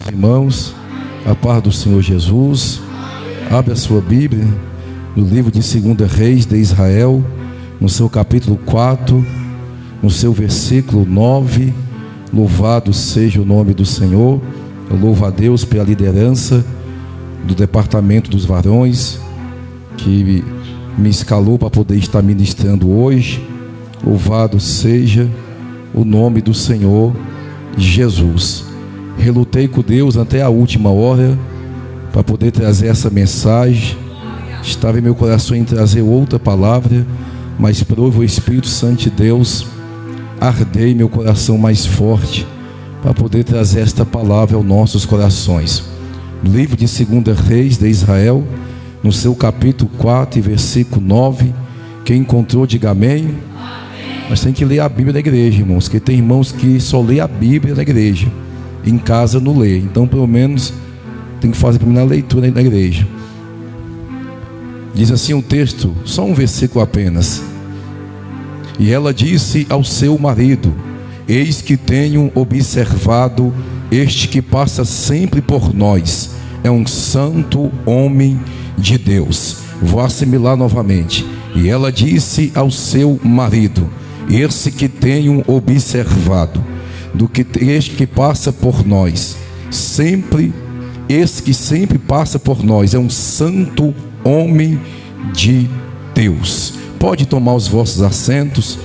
Irmãos, a paz do Senhor Jesus. Abre a sua Bíblia no livro de 2 Reis de Israel, no seu capítulo 4, no seu versículo 9. Louvado seja o nome do Senhor. Eu louvo a Deus pela liderança do departamento dos varões que me escalou para poder estar ministrando hoje. Louvado seja o nome do Senhor Jesus. Relutei com Deus até a última hora para poder trazer essa mensagem. Estava em meu coração em trazer outra palavra, mas prova o Espírito Santo de Deus ardei meu coração mais forte para poder trazer esta palavra aos nossos corações. Livro de 2 Reis de Israel, no seu capítulo 4 e versículo 9. Quem encontrou, diga amém. Mas tem que ler a Bíblia da igreja, irmãos, porque tem irmãos que só lê a Bíblia da igreja, em casa não lê. Então pelo menos tem que fazer a primeira leitura na igreja. Diz assim um texto, só um versículo apenas. E ela disse ao seu marido: eis que tenho observado este que passa sempre por nós, é um santo homem de Deus. Vou assimilar novamente. E ela disse ao seu marido: esse que tenho observado, este que passa por nós, esse que sempre passa por nós, é um santo homem de Deus. Pode tomar os vossos assentos.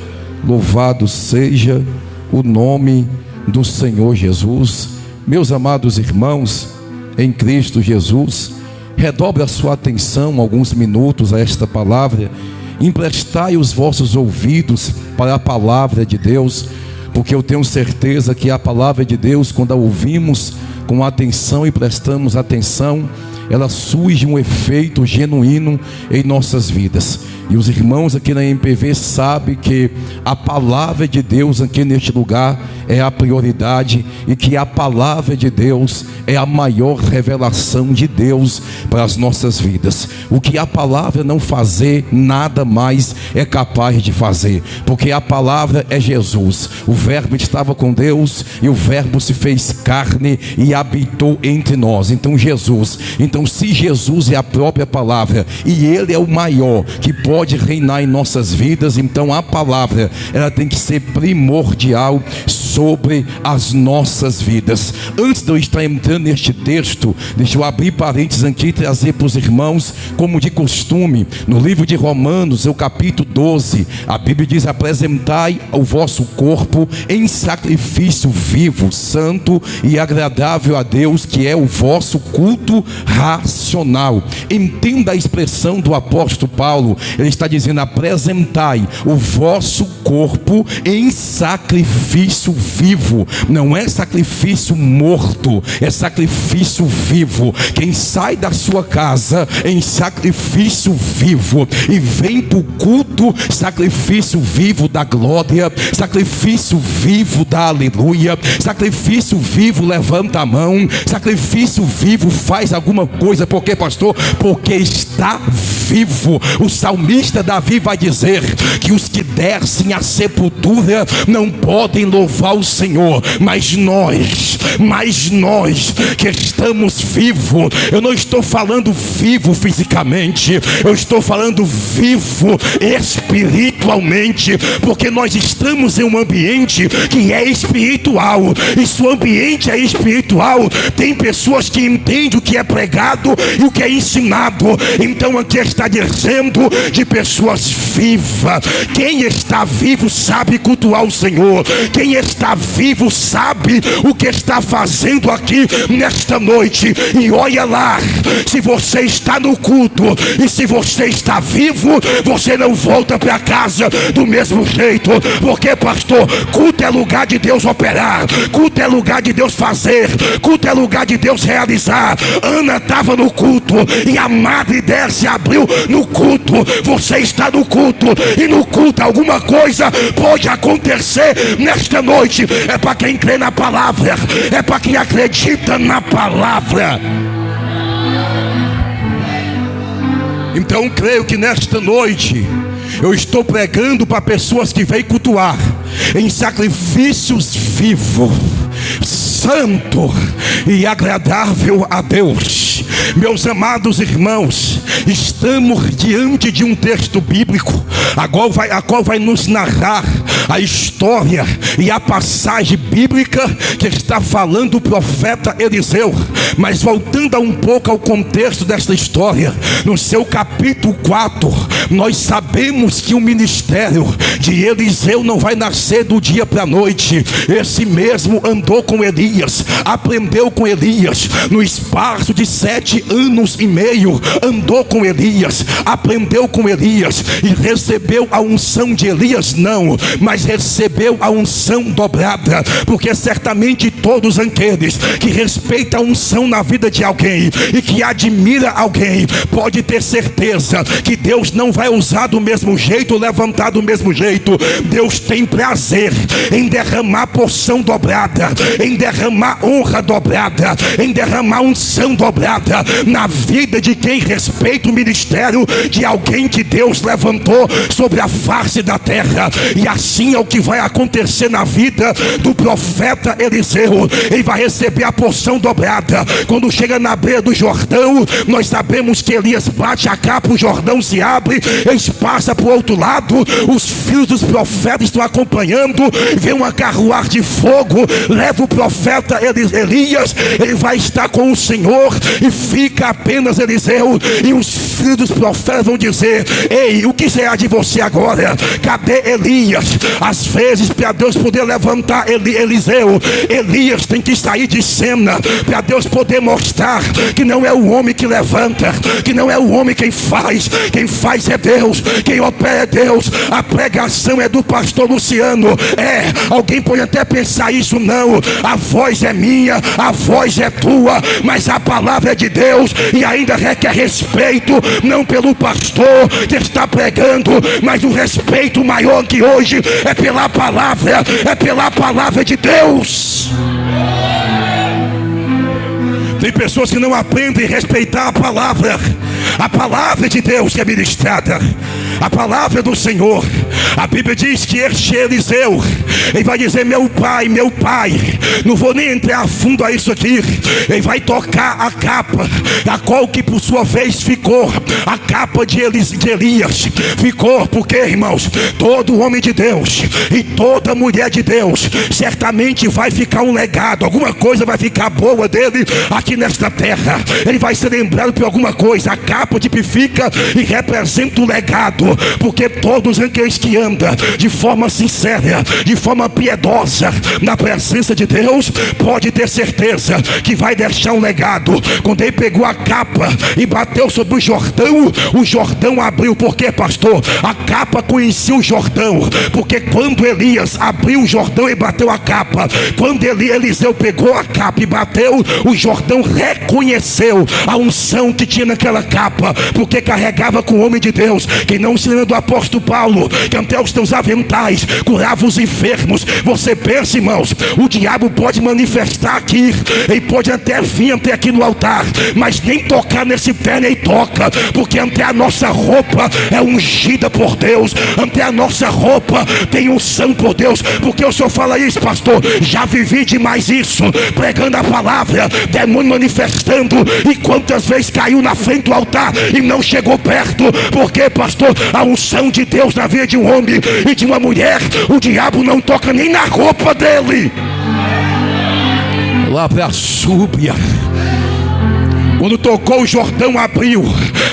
Louvado seja o nome do Senhor Jesus. Meus amados irmãos em Cristo Jesus, redobre a sua atenção alguns minutos a esta palavra. Emprestai os vossos ouvidos para a palavra de Deus, porque eu tenho certeza que a palavra de Deus, quando a ouvimos com atenção e prestamos atenção, ela surge um efeito genuíno em nossas vidas. E os irmãos aqui na MPV sabem que a palavra de Deus aqui neste lugar é a prioridade, e que a palavra de Deus é a maior revelação de Deus para as nossas vidas. O que a palavra não fazer, nada mais é capaz de fazer, porque a palavra é Jesus. O verbo estava com Deus e o verbo se fez carne e habitou entre nós. Então se Jesus é a própria palavra e Ele é o maior que pode reinar em nossas vidas, então a palavra ela tem que ser primordial sobre as nossas vidas. Antes de eu estar entrando neste texto, deixa eu abrir parênteses aqui e trazer para os irmãos, como de costume, no livro de Romanos, o capítulo 12, a Bíblia diz: apresentai o vosso corpo em sacrifício vivo, santo e agradável a Deus, que é o vosso culto racional. Entenda a expressão do apóstolo Paulo. Ele está dizendo: apresentai o vosso corpo em sacrifício vivo. Não é sacrifício morto, é sacrifício vivo. Quem sai da sua casa em sacrifício vivo e vem para o culto, sacrifício vivo da glória, sacrifício vivo da aleluia, sacrifício vivo levanta a mão, sacrifício vivo faz alguma coisa. Por quê, pastor? Porque está vivo. O salmista Davi vai dizer que os que descem à sepultura não podem louvar o Senhor, mas nós que estamos vivos, eu não estou falando vivo fisicamente, eu estou falando vivo espiritualmente, porque nós estamos em um ambiente que é espiritual, e se o ambiente é espiritual, tem pessoas que entendem o que é pregado e o que é ensinado. Então aqui está dizendo de pessoas vivas. Quem está vivo sabe cultuar o Senhor. Quem está vivo sabe o que está fazendo aqui nesta noite. E olha lá, se você está no culto e se você está vivo, você não volta para casa do mesmo jeito. Porque, pastor, culto é lugar de Deus operar, culto é lugar de Deus fazer, culto é lugar de Deus realizar. Ana estava no culto e a madre dela se abriu no culto. Você está no culto, e no culto alguma coisa pode acontecer nesta noite. É para quem crê na palavra, é para quem acredita na palavra. Então creio que nesta noite eu estou pregando para pessoas que vêm cultuar em sacrifícios vivos. santo e agradável a Deus. Meus amados irmãos, estamos diante de um texto bíblico a qual vai nos narrar a história e a passagem bíblica que está falando o profeta Eliseu. Mas voltando um pouco ao contexto desta história, no seu capítulo 4, nós sabemos que o ministério de Eliseu não vai nascer do dia para a noite. Esse mesmo andou com Elias, aprendeu com Elias, no espaço de 7 anos e meio, andou com Elias, aprendeu com Elias e recebeu a unção de Elias, não, mas recebeu a unção dobrada, porque certamente todos aqueles que respeitam a unção na vida de alguém e que admira alguém, pode ter certeza que Deus não vai usar do mesmo jeito, levantar do mesmo jeito. Deus tem prazer em derramar porção dobrada, em derramar honra dobrada, em derramar unção dobrada na vida de quem respeita o ministério de alguém que Deus levantou sobre a face da terra. E assim é o que vai acontecer na vida do profeta Eliseu. Ele vai receber a porção dobrada. Quando chega na beira do Jordão, nós sabemos que Elias bate a capa, o Jordão se abre, eles passam para o outro lado, os filhos dos profetas estão acompanhando, vem uma carruagem de fogo, leva o profeta Elias, ele vai estar com o Senhor e fica apenas Eliseu, e os filhos dos profetas vão dizer: ei, o que será de você agora? Cadê Elias? Às vezes, para Deus poder levantar Eliseu, Elias tem que sair de cena, para Deus poder mostrar que não é o homem que levanta, que não é o homem quem faz é Deus, quem opera é Deus. A pregação é do pastor Luciano, alguém pode até pensar isso, não, a voz é minha, a voz é tua, mas a palavra é de Deus, e ainda requer respeito, não pelo pastor que está pregando, mas o respeito maior que hoje é pela palavra de Deus. Tem pessoas que não aprendem a respeitar a palavra de Deus que é ministrada, a palavra do Senhor. A Bíblia diz que este Eliseu, ele vai dizer: meu pai, não vou nem entrar a fundo a isso aqui. Ele vai tocar a capa, a qual que por sua vez ficou a capa de Elias. Ficou porque, irmãos, todo homem de Deus e toda mulher de Deus certamente vai ficar um legado, alguma coisa vai ficar boa dele aqui nesta terra. Ele vai ser lembrado por alguma coisa. A capa tipifica e representa o legado, porque todos aqueles que andam de forma sincera, de forma piedosa na presença de Deus, pode ter certeza que vai deixar um legado. Quando ele pegou a capa e bateu sobre o Jordão abriu. Por quê, pastor? A capa conhecia o Jordão, porque quando Elias abriu o Jordão e bateu a capa, quando Eliseu pegou a capa e bateu, o Jordão reconheceu a unção que tinha naquela capa, porque carregava com o homem de Deus. Quem não se lembra do apóstolo Paulo, que até os teus aventais curava os enfermos? Você pensa, irmãos, o diabo pode manifestar aqui, ele pode até vir até aqui no altar, mas nem tocar nesse pé nem toca, porque até a nossa roupa é ungida por Deus, até a nossa roupa tem unção por Deus. Porque o senhor fala isso, pastor? Já vivi demais isso, pregando a palavra, demônio manifestando, e quantas vezes caiu na frente do altar e não chegou perto. Porque, pastor, a unção de Deus na vida de um homem e de uma mulher, o diabo não toca nem na roupa dele. Lá para a súbia, quando tocou o Jordão abriu.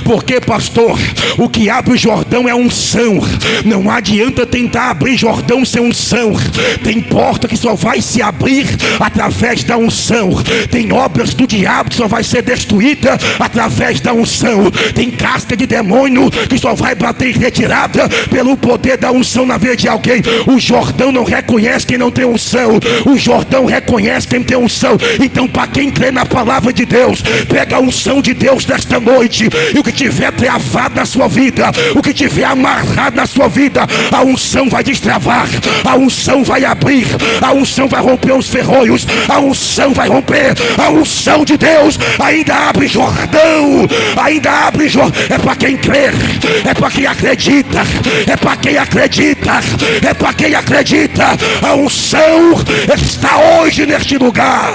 Porque, pastor, o que abre o Jordão é unção. Não adianta tentar abrir Jordão sem unção. Tem porta que só vai se abrir através da unção. Tem obras do diabo que só vai ser destruída através da unção. Tem casca de demônio que só vai bater em retirada pelo poder da unção na vida de alguém. O Jordão não reconhece quem não tem unção, o Jordão reconhece quem tem unção. Então, para quem crê na palavra de Deus, pega a unção de Deus nesta noite. E o que tiver travado na sua vida, o que tiver amarrado na sua vida, a unção vai destravar, a unção vai abrir, a unção vai romper os ferrolhos, a unção vai romper, a unção de Deus ainda abre Jordão, ainda abre Jordão. É para quem crê, é para quem acredita, é para quem acredita, é para quem acredita. A unção está hoje neste lugar.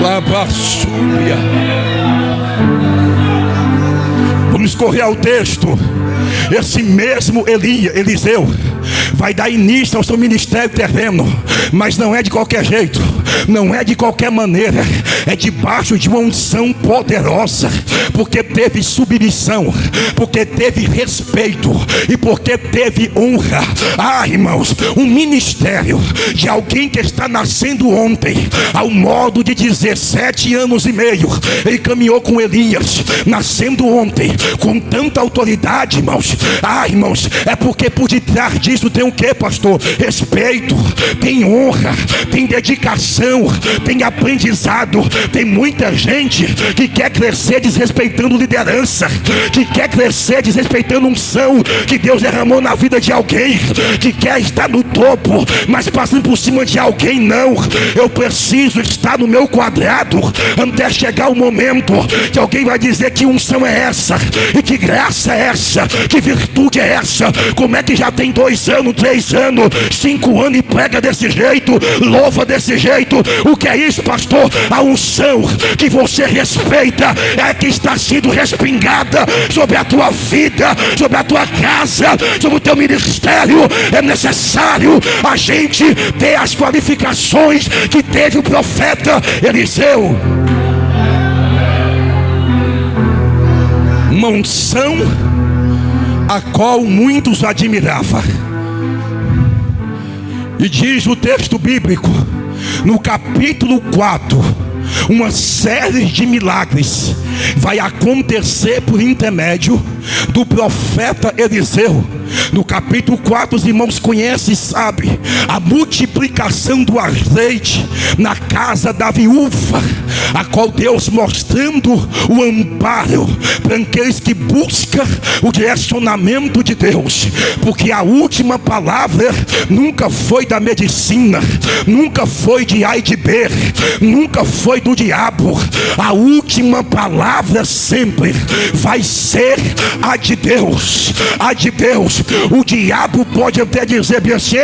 Labassúbia. Vamos correr ao texto. Esse mesmo Eliseu vai dar início ao seu ministério terreno, mas não é de qualquer jeito, não é de qualquer maneira, é debaixo de uma unção poderosa, porque teve submissão, porque teve respeito e porque teve honra. Irmãos, um ministério de alguém que está nascendo ontem, ao modo de 17 anos e meio, ele caminhou com Elias, nascendo ontem, com tanta autoridade, irmãos. Irmãos, é porque por detrás disso tem o que, pastor? Respeito, tem honra, tem dedicação, tem aprendizado. Tem muita gente que quer crescer desrespeitando liderança, que quer crescer desrespeitando unção que Deus derramou na vida de alguém, que quer estar no topo, mas passando por cima de alguém. Não, eu preciso estar no meu quadrado até chegar o momento que alguém vai dizer que unção é essa, e que graça é essa, que virtude é essa. Como é que já tem 2 anos, 3 anos, 5 anos e prega desse jeito, louva desse jeito? O que é isso, pastor? A unção que você respeita é que está sendo respingada sobre a tua vida, sobre a tua casa, sobre o teu ministério. É necessário a gente ter as qualificações que teve o profeta Eliseu. Uma unção a qual muitos admiravam. E diz o texto bíblico, no capítulo 4, uma série de milagres vai acontecer por intermédio do profeta Eliseu. No capítulo 4, os irmãos conhecem e sabem a multiplicação do azeite na casa da viúva, a qual Deus mostrando o amparo para aqueles que buscam o direcionamento de Deus, porque a última palavra nunca foi da medicina, nunca foi de A e de B, nunca foi do diabo. A última palavra sempre vai ser a de Deus, a de Deus. O diabo pode até dizer bem assim: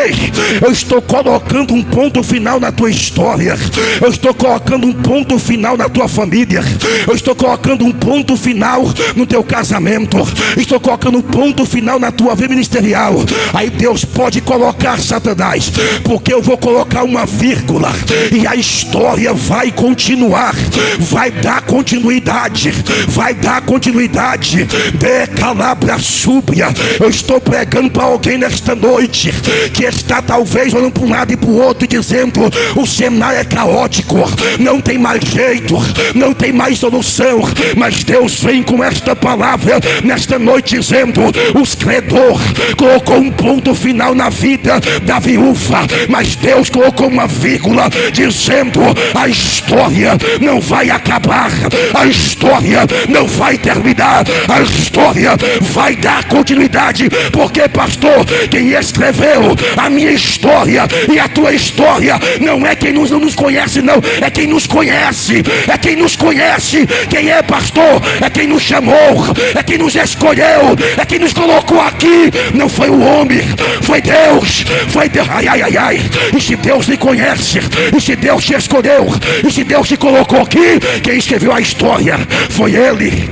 eu estou colocando um ponto final na tua história, eu estou colocando um ponto final na tua família, eu estou colocando um ponto final no teu casamento, estou colocando um ponto final na tua vida ministerial. Aí Deus pode colocar, Satanás, porque eu vou colocar uma vírgula e a história vai continuar, vai dar continuidade, vai dar continuidade. De calabra súbia. Eu estou pregando para alguém nesta noite que está talvez olhando para um lado e para o outro e dizendo: o cenário é caótico, não tem mais jeito, não tem mais solução. Mas Deus vem com esta palavra nesta noite dizendo: os credores colocou um ponto final na vida da viúva, mas Deus colocou uma vírgula dizendo: a história não vai acabar, a história não vai terminar, a história vai dar continuidade. Porque, pastor, quem escreveu a minha história e a tua história não é quem não nos conhece, não, é quem nos conhece, é quem nos conhece. Quem é, pastor? É quem nos chamou, é quem nos escolheu, é quem nos colocou aqui. Não foi o homem, foi Deus, foi Deus. Ai, ai, ai, ai. E se Deus lhe conhece, e se Deus te escolheu, e se Deus te colocou aqui, quem escreveu a história foi Ele.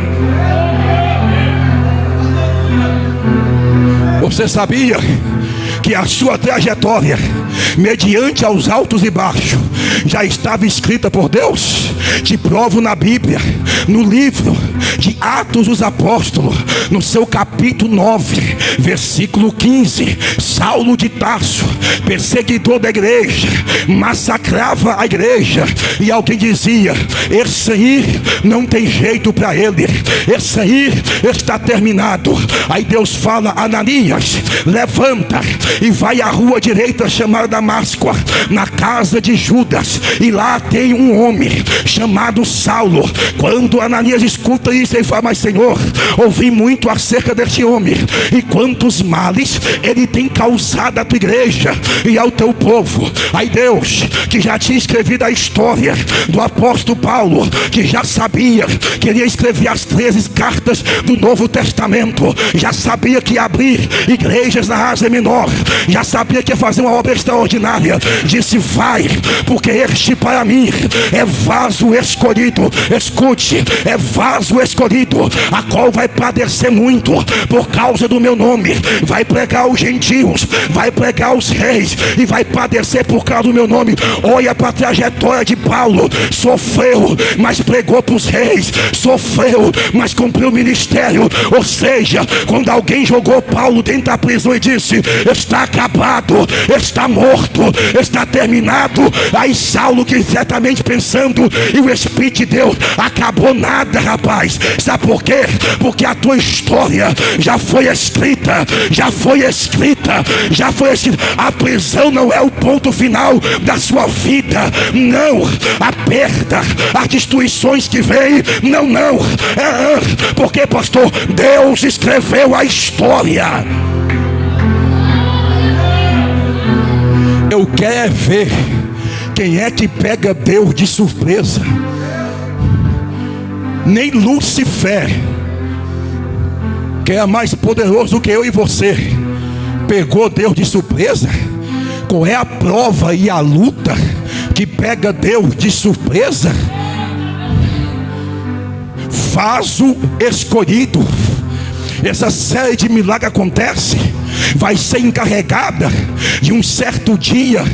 Você sabia que a sua trajetória, mediante aos altos e baixos, já estava escrita por Deus? Te provo na Bíblia, no livro de Atos dos Apóstolos, no seu capítulo 9, versículo 15. Saulo de Tarso, perseguidor da igreja, massacrava a igreja, e alguém dizia: esse aí não tem jeito para ele, esse aí está terminado. Aí Deus fala: Ananias, levanta e vai à rua direita chamada para Damasco, na casa de Judas, e lá tem um homem chamado Saulo. Quando Ananias escuta isso, ele fala: mas Senhor, ouvi muito acerca deste homem, e quantos males ele tem causado à tua igreja e ao teu povo. Aí Deus, que já tinha escrevido a história do apóstolo Paulo, que já sabia que ele ia escrever as 13 cartas do Novo Testamento, já sabia que ia abrir igrejas na Ásia Menor, já sabia que ia fazer uma obra extraordinária, disse: vai, porque este para mim é vaso escolhido. Escute, é vaso escolhido, a qual vai padecer muito por causa do meu nome, vai pregar os gentios, vai pregar os reis, e vai padecer por causa do meu nome. Olha para a trajetória de Paulo: sofreu, mas pregou para os reis, sofreu, mas cumpriu o ministério. Ou seja, quando alguém jogou Paulo dentro da prisão e disse: está acabado, está morto, está terminado, aí Saulo, que certamente pensando, e o Espírito de Deus: acabou nada, rapaz. Sabe por quê? Porque a tua história já foi escrita, já foi escrita, já foi escrita. A prisão não é o ponto final da sua vida, não. A perda, as destruições que vem, não. Porque, pastor, Deus escreveu a história. Eu quero ver quem é que pega Deus de surpresa. Nem Lúcifer, que é mais poderoso que eu e você, pegou Deus de surpresa. Qual é a prova e a luta que pega Deus de surpresa? Vaso escolhido. Essa série de milagres acontece, vai ser encarregada de um certo dia.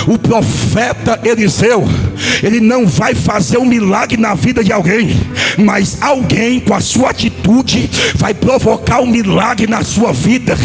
O profeta Eliseu, ele não vai fazer um milagre na vida de alguém, mas alguém com a sua atitude vai provocar um milagre na sua vida.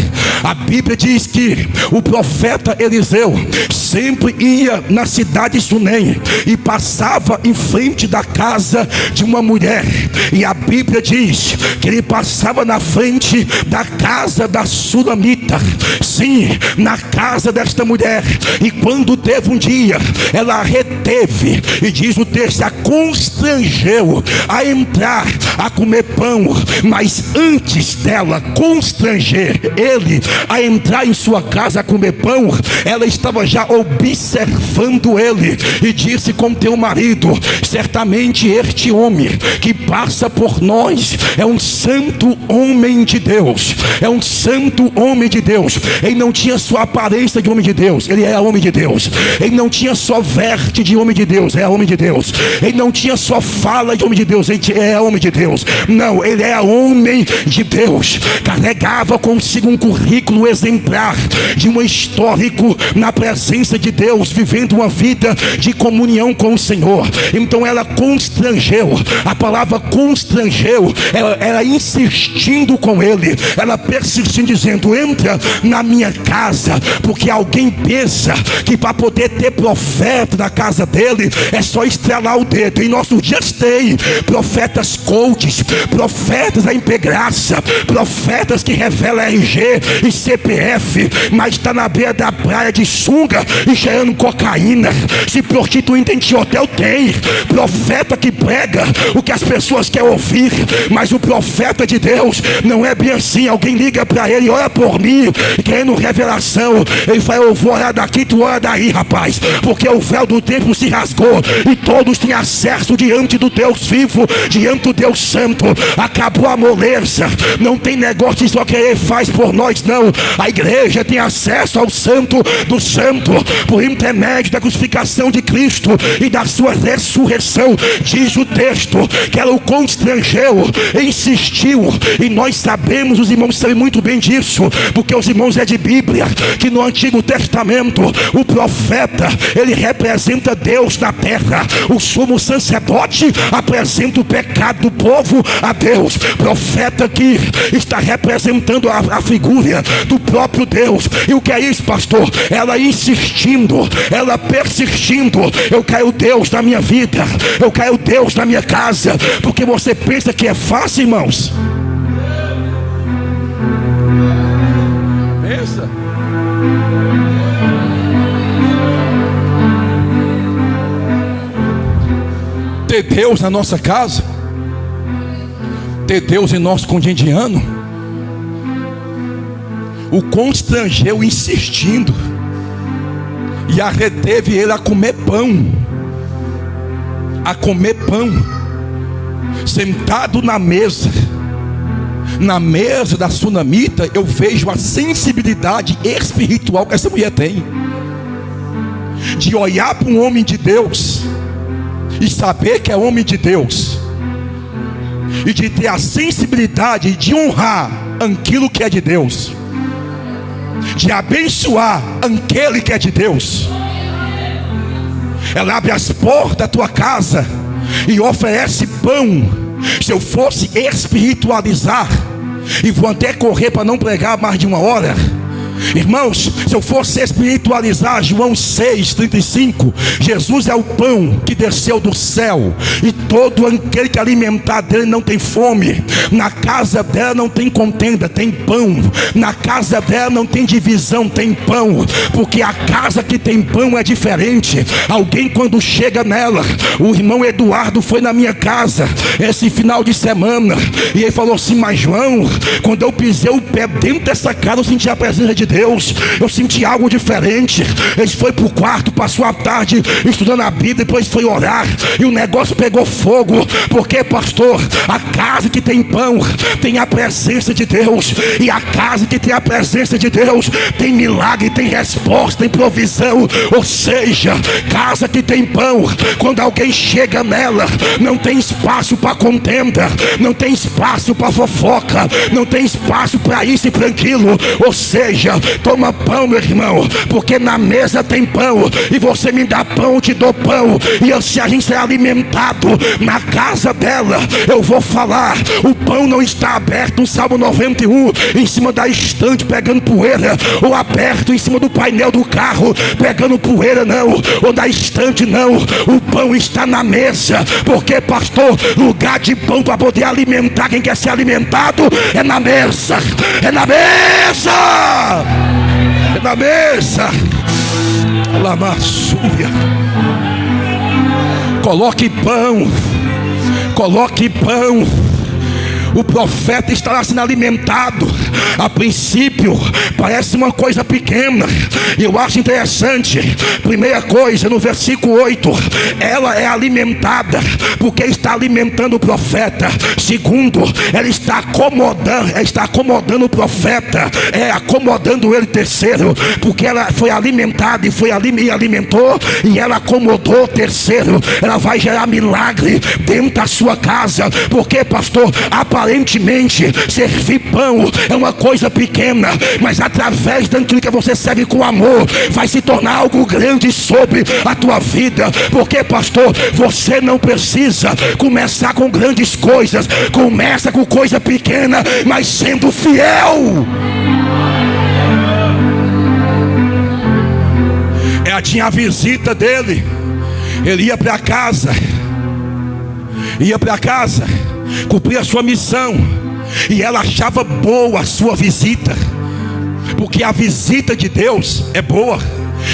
A Bíblia diz que o profeta Eliseu sempre ia na cidade de Sunem e passava em frente da casa de uma mulher, e a Bíblia diz que ele passava na frente da casa da Sulamita, sim, na casa desta mulher. E quando teve um dia, ela reteve, e diz o texto, a constrangeu a entrar a comer pão. Mas antes dela constranger ele a entrar em sua casa a comer pão, ela estava já observando ele, e disse com teu marido: certamente este homem que passa por nós é um santo homem de Deus, é um santo homem de Deus. Ele não tinha só aparência de homem de Deus, ele era homem de Deus. Ele não tinha só verte de homem de Deus, era homem de Deus. Ele não tinha só fala de homem de Deus, ele era homem de Deus. Não, ele era homem de Deus. Carregava consigo um currículo exemplar de um histórico na presença de Deus, vivendo uma vida de comunhão com o Senhor. Então ela constrangeu, a palavra constrangeu, ela insistindo com ele, ela persistindo, dizendo: entra na minha casa, porque alguém pensa que para poder ter profeta na casa dele é só estrelar o dedo. Em nossos dias tem profetas coaches, profetas da Impegraça, profetas que revelam RG e CPF, mas está na beira da praia de sunga e cheirando cocaína, se prostituindo em hotel. Tem profeta que prega o que as pessoas querem ouvir, mas o profeta de Deus não é bem assim. Alguém liga para ele: ora por mim, querendo revelação. Ele fala: eu vou orar daqui, tu ora daí, rapaz, porque o véu do templo se rasgou e todos têm acesso diante do Deus vivo, diante do Deus santo. Acabou a moleza, não tem negócio de só querer faz por nós, não. A igreja tem acesso ao santo do santo por intermédio da crucificação de Cristo e da sua ressurreição. Diz o texto que ela o constrangeu, insistiu, e nós sabemos, os irmãos sabem muito bem disso, porque os irmãos é de Bíblia, que no Antigo Testamento o profeta, ele representa Deus na terra. O sumo sacerdote apresenta o pecado do povo a Deus. Profeta aqui está representando a figura do próprio Deus. E o que é isso, pastor? Ela insistindo, ela persistindo: eu quero Deus na minha vida, eu quero Deus na minha casa. Porque você pensa que é fácil, irmãos? Pensa. ter Deus na nossa casa, ter Deus em nosso cotidiano, o constrangeu insistindo e a reteve ele a comer pão. Sentado na mesa da sunamita, eu vejo a sensibilidade espiritual que essa mulher tem, de olhar para um homem de Deus e saber que é homem de Deus, e de ter a sensibilidade de honrar aquilo que é de Deus, de abençoar aquele que é de Deus. Ela abre as portas da tua casa e oferece pão. Se eu fosse espiritualizar, e vou até correr para não pregar mais de 1 hora, irmãos, se eu fosse espiritualizar, João 6,35, Jesus é o pão que desceu do céu, e todo aquele que alimentar dele não tem fome. Na casa dela não tem contenda, tem pão. Na casa dela não tem divisão, tem pão. Porque a casa que tem pão é diferente. Alguém quando chega nela, o irmão Eduardo foi na minha casa esse final de semana, e ele falou assim: mas João, quando eu pisei o pé dentro dessa casa, eu senti a presença de Deus, eu senti algo diferente. Ele foi para o quarto, passou a tarde estudando a Bíblia, depois foi orar, e o negócio pegou fogo. Porque, pastor, a casa que tem pão tem a presença de Deus, e a casa que tem a presença de Deus tem milagre, tem resposta, tem provisão. Ou seja, casa que tem pão, quando alguém chega nela, não tem espaço para contenda, não tem espaço para fofoca, não tem espaço para isso e para aquilo. Ou seja, toma pão, meu irmão, porque na mesa tem pão, e você me dá pão, eu te dou pão. E se a gente é alimentado na casa dela, eu vou falar, o pão não está aberto, no Salmo 91, em cima da estante pegando poeira, ou aberto em cima do painel do carro pegando poeira, não, ou da estante, não. O pão está na mesa. Porque, pastor, lugar de pão para poder alimentar quem quer ser alimentado é na mesa, é na mesa, é na mesa. Lamaçúria. Coloque pão, coloque pão. O profeta estará sendo alimentado. A princípio parece uma coisa pequena, e eu acho interessante. Primeira coisa, no versículo 8, ela é alimentada porque está alimentando o profeta. Segundo, ela está acomodando o profeta, acomodando ele. Terceiro, porque ela foi alimentada e alimentou, e ela acomodou. Terceiro, ela vai gerar milagre dentro da sua casa. Porque, pastor, aparentemente servir pão é uma coisa pequena, mas através daquilo que você serve com amor, vai se tornar algo grande sobre a tua vida. Porque, pastor, você não precisa começar com grandes coisas, começa com coisa pequena, mas sendo fiel. Ela tinha a visita dele, ele ia para casa, cumprir a sua missão, e ela achava boa a sua visita, porque a visita de Deus é boa.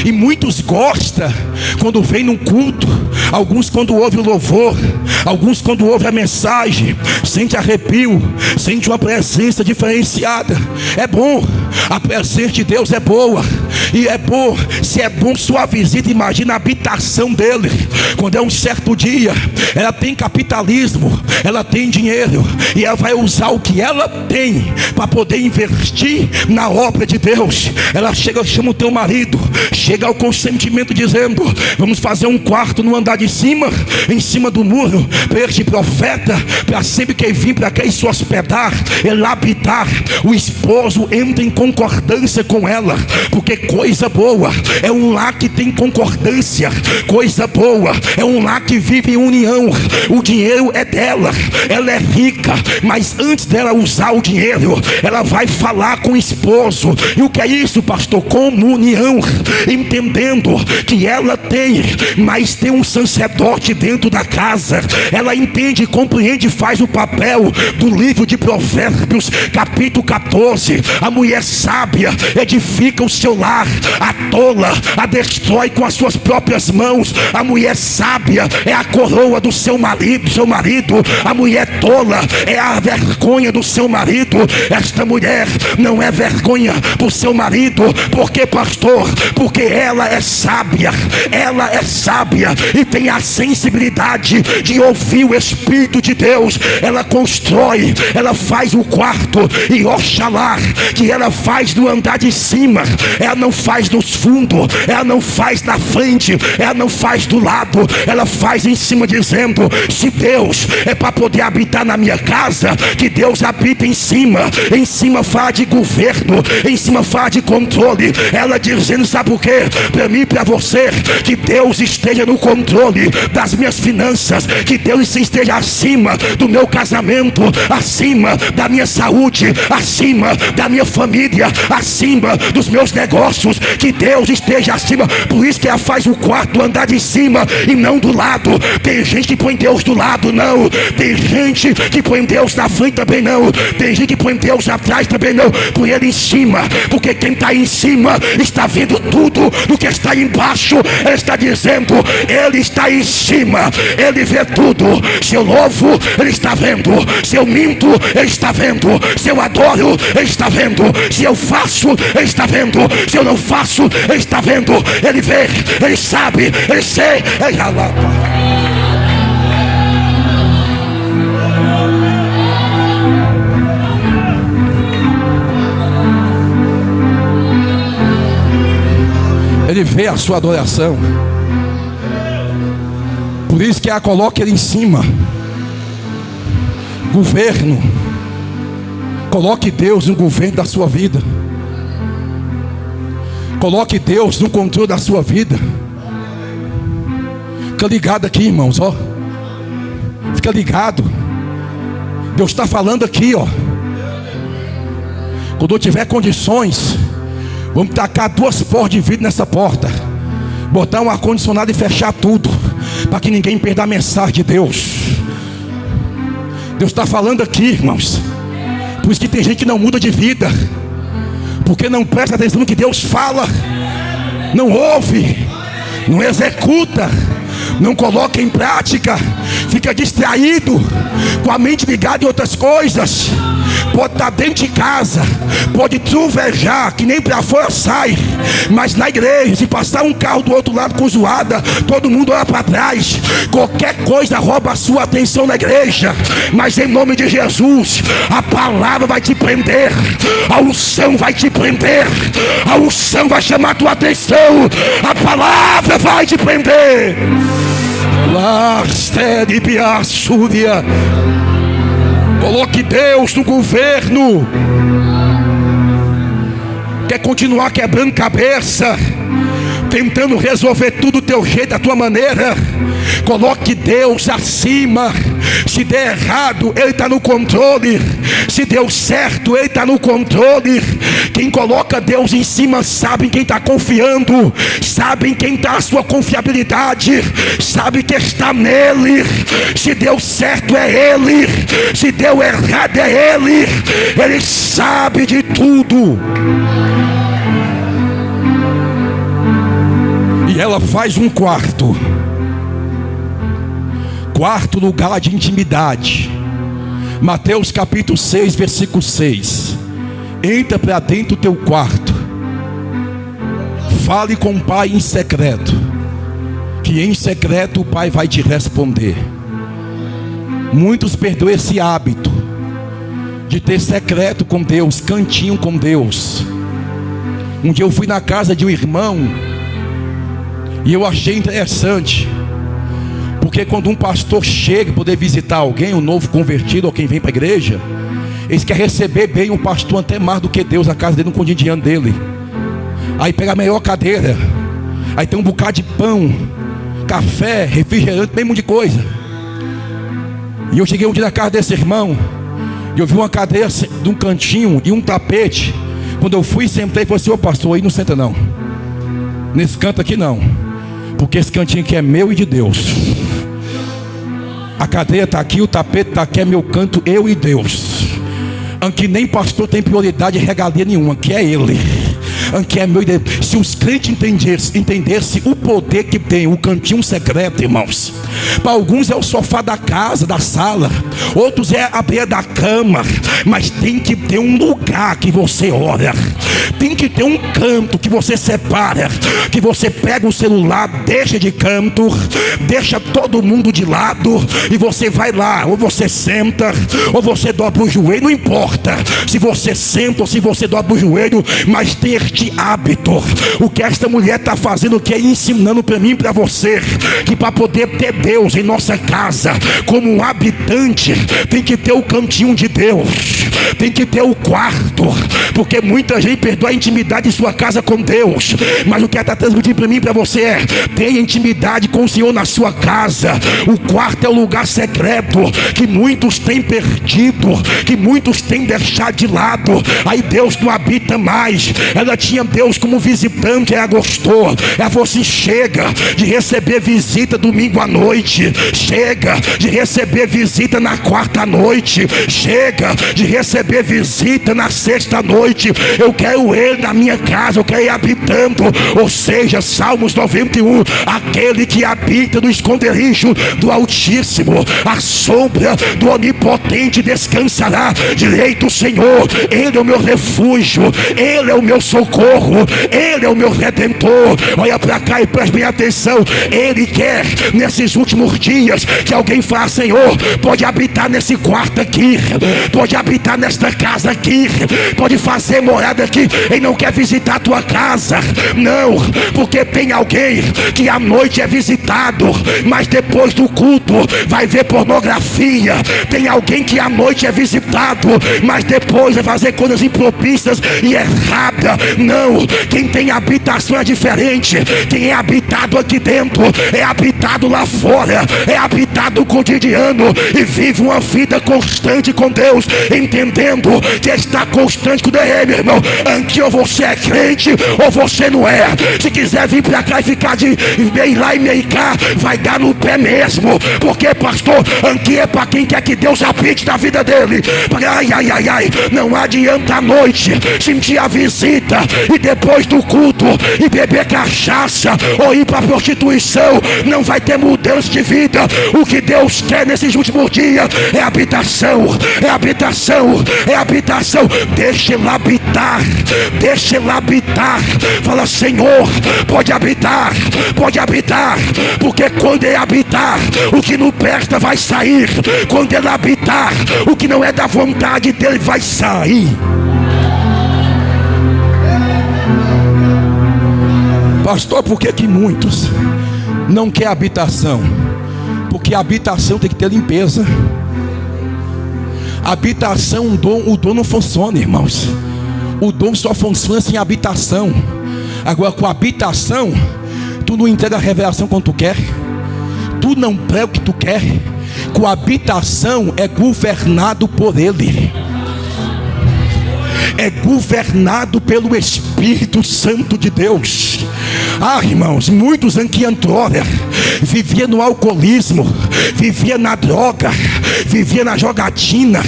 E muitos gostam quando vem num culto, alguns quando ouvem o louvor, alguns quando ouvem a mensagem, sente arrepio, sente uma presença diferenciada. É bom, a presença de Deus é boa. E é bom, se é bom sua visita, imagina a habitação dele. Quando é um certo dia, ela tem capitalismo, ela tem dinheiro, e ela vai usar o que ela tem para poder investir na obra de Deus. Ela chama o teu marido, chega ao consentimento dizendo: vamos fazer um quarto no andar de cima, em cima do muro, para este profeta, para sempre que ele vir para cá e se hospedar, ele habitar. O esposo entra em concordância com ela, porque coisa boa é um lar que tem concordância. Coisa boa é um lar que vive em união. O dinheiro é dela, ela é rica, mas antes dela usar o dinheiro, ela vai falar com o esposo. E o que é isso, pastor? Comunhão. Entendendo que ela ela tem, mas tem um sacerdote dentro da casa. Ela entende, compreende, faz o papel do livro de Provérbios, capítulo 14. A mulher sábia edifica o seu lar, a tola a destrói com as suas próprias mãos. A mulher sábia é a coroa do seu marido. A mulher tola é a vergonha do seu marido. Esta mulher não é vergonha para o seu marido. Por que, pastor? Porque ela é sábia. Ela é sábia e tem a sensibilidade de ouvir o Espírito de Deus. Ela constrói, ela faz o quarto, e oxalá que ela faz no andar de cima. Ela não faz nos fundos, ela não faz na frente, ela não faz do lado, ela faz em cima, dizendo: se Deus é para poder habitar na minha casa, que Deus habita em cima. Em cima fala de governo, em cima fala de controle. Ela dizendo: sabe por quê? Para mim e para você, que Deus esteja no controle das minhas finanças, que Deus esteja acima do meu casamento, acima da minha saúde, acima da minha família, acima dos meus negócios, que Deus esteja acima. Por isso que ela faz o quarto andar de cima e não do lado. Tem gente que põe Deus do lado, não. Tem gente que põe Deus na frente, também não. Tem gente que põe Deus atrás, também não. Põe ele em cima, porque quem está em cima está vendo tudo do que está embaixo. Ele está dizendo: ele está em cima, ele vê tudo. Se eu louvo, ele está vendo. Se eu minto, ele está vendo. Se eu adoro, ele está vendo. Se eu faço, ele está vendo. Se eu não faço, ele está vendo. Ele vê, ele sabe, ele sei, ele alapa. Ele vê a sua adoração. Por isso que ela coloca ele em cima. Governo. Coloque Deus no governo da sua vida. Coloque Deus no controle da sua vida. Fica ligado aqui, irmãos, ó. Fica ligado. Deus está falando aqui, ó. Quando eu tiver condições, vamos tacar 2 portas de vidro nessa porta, botar um ar-condicionado e fechar tudo, para que ninguém perda a mensagem de Deus. Deus está falando aqui, irmãos. Por isso que tem gente que não muda de vida, porque não presta atenção no que Deus fala, não ouve, não executa, não coloca em prática, fica distraído, com a mente ligada em outras coisas. Pode estar dentro de casa, pode truvejar, que nem para fora sai, mas na igreja, se passar um carro do outro lado com zoada, todo mundo olha para trás. Qualquer coisa rouba a sua atenção na igreja, mas em nome de Jesus, a palavra vai te prender, a unção vai te prender, a unção vai chamar a tua atenção, a palavra vai te prender. Coloque Deus no governo. Quer continuar quebrando cabeça, tentando resolver tudo do teu jeito, da tua maneira? Coloque Deus acima. Se der errado, Ele está no controle. Se deu certo, Ele está no controle. Quem coloca Deus em cima sabe em quem está confiando, sabe em quem está a sua confiabilidade, sabe que está nele. Se deu certo é Ele, se deu errado é Ele. Ele sabe de tudo. E ela faz um quarto lugar de intimidade. Mateus capítulo 6, versículo 6. Entra para dentro do teu quarto, fale com o Pai em secreto, que em secreto o Pai vai te responder. Muitos perderam esse hábito de ter secreto com Deus, cantinho com Deus. Um dia eu fui na casa de um irmão e eu achei interessante, porque quando um pastor chega para poder visitar alguém, um novo convertido ou quem vem para a igreja, eles querem receber bem o pastor até mais do que Deus, a casa dele, no cotidiano dele. Aí pega a melhor cadeira, aí tem um bocado de pão, café, refrigerante, bem monte de coisa. E eu cheguei um dia na casa desse irmão, e eu vi uma cadeira de um cantinho e um tapete. Quando eu fui, sentei e falei assim: ô pastor, aí não senta não, nesse canto aqui não, Porque esse cantinho aqui é meu e de Deus. A cadeira está aqui, o tapete está aqui, é meu canto, eu e Deus. Aqui nem pastor tem prioridade, regalia nenhuma, aqui é Ele. Aqui é meu e Deus. Se os crentes entendessem o poder que tem o cantinho secreto, irmãos. Para alguns é o sofá da casa, da sala. Outros é a beira da cama. Mas tem que ter um lugar que você ora. Tem que ter um canto que você separa. Que você pega o celular, deixa de canto, deixa todo mundo de lado, e você vai lá. Ou você senta, ou você dobra o joelho. Não importa se você senta ou se você dobra o joelho, mas tem este hábito. O que esta mulher está fazendo, que é ensinando para mim e para você, que para poder ter Deus em nossa casa como um habitante, tem que ter o cantinho de Deus, tem que ter o quarto. Porque muita gente perdoa a intimidade de sua casa com Deus, mas o que ela está transmitindo para mim e para você é: tenha intimidade com o Senhor na sua casa. O quarto é o lugar secreto que muitos têm perdido, que muitos têm deixado de lado. Aí Deus não habita mais. Ela tinha Deus como visitante, ela gostou. Ela falou assim: chega de receber visita domingo à noite, chega de receber visita na quarta noite, chega de receber visita na sexta noite. Eu quero Ele na minha casa, eu quero ir habitando. Ou seja, Salmos 91: aquele que habita no esconderijo do Altíssimo, a sombra do Onipotente descansará. Direi do Senhor: Ele é o meu refúgio, Ele é o meu socorro, Ele é o meu redentor. Olha para cá e preste bem atenção. Ele quer nesses últimos dias que alguém fale: Senhor, pode habitar nesse quarto aqui, pode habitar nesta casa aqui, pode fazer morada aqui. Ele não quer visitar a tua casa, não, porque tem alguém que à noite é visitado, mas depois do culto vai ver pornografia. Tem alguém que à noite é visitado, mas depois vai fazer coisas impropícias e erradas. Não, quem tem habitação é diferente. Quem é habitado aqui dentro é habitado lá fora, é habitado no cotidiano e vive uma vida constante com Deus, entendendo que está constante com Deus, meu irmão. Aqui ou você é crente ou você não é. Se quiser vir pra cá e ficar de meio lá e meio cá, vai dar no pé mesmo. Porque, pastor, aqui é para quem quer que Deus habite na vida dele. Ai, ai, ai, ai. Não adianta à noite sentir a visita e depois do culto e beber cachaça ou ir para prostituição. Não vai ter mudança de vida. O que Deus quer nesses últimos dias é habitação, é habitação, é habitação. Deixa Ele habitar, deixa Ele habitar. Fala: Senhor, pode habitar, pode habitar. Porque quando Ele habitar, o que não presta vai sair. Quando Ele habitar, o que não é da vontade dele vai sair. Pastor, por que muitos não querem habitação? Porque a habitação tem que ter limpeza. Habitação, o dom não funciona, irmãos. O dom só funciona sem habitação. Agora, com habitação, tu não entrega a revelação quando tu quer, tu não prega o que tu quer. Com habitação é governado por Ele, é governado pelo Espírito Santo de Deus. Ah, irmãos, muitos aqui outrora vivia no alcoolismo, vivia na droga, vivia na jogatina,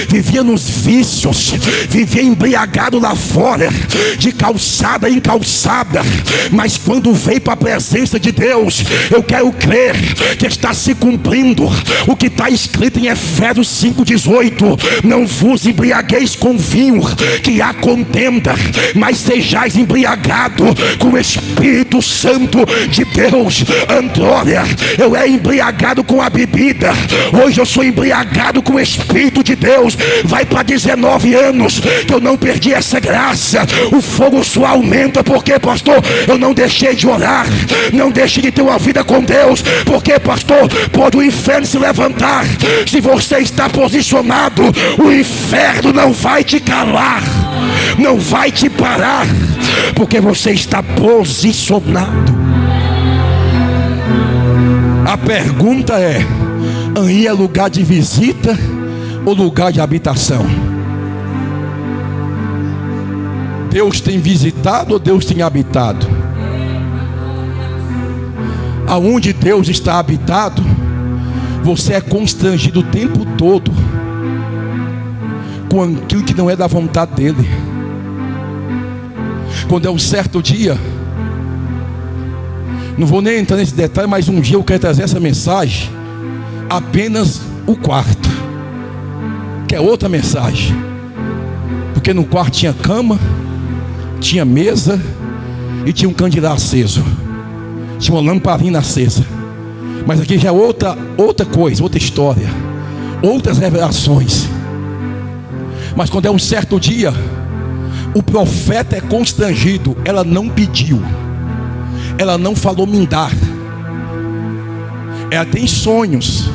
vivia nos vícios, vivia embriagado lá fora, de calçada em calçada. Mas quando veio para a presença de Deus, eu quero crer que está se cumprindo o que está escrito em Efésios 5,18: não vos embriagueis com vinho, que há contenda, mas sejais embriagado com o Espírito Santo de Deus. Andrória, eu era embriagado com a bebida, hoje eu sou embriagado com o Espírito de Deus. Vai para 19 anos que eu não perdi essa graça. O fogo só aumenta. Porque, pastor, eu não deixei de orar, não deixei de ter uma vida com Deus. Porque, pastor, pode o inferno se levantar. Se você está posicionado, o inferno não vai te calar, não vai te parar, porque você está posicionado. A pergunta é: aí é lugar de visita ou lugar de habitação? Deus tem visitado ou Deus tem habitado? aonde Deus está habitado, você é constrangido o tempo todo com aquilo que não é da vontade dele. Quando é um certo dia, não vou nem entrar nesse detalhe, mas um dia eu quero trazer essa mensagem, apenas o quarto, que é outra mensagem, porque no quarto tinha cama, tinha mesa e tinha um candeeiro aceso, tinha uma lamparina acesa. Mas aqui já é outra coisa, outra história, outras revelações. Mas quando é um certo dia, o profeta é constrangido. Ela não pediu, ela não falou mindar. Ela tem sonhos,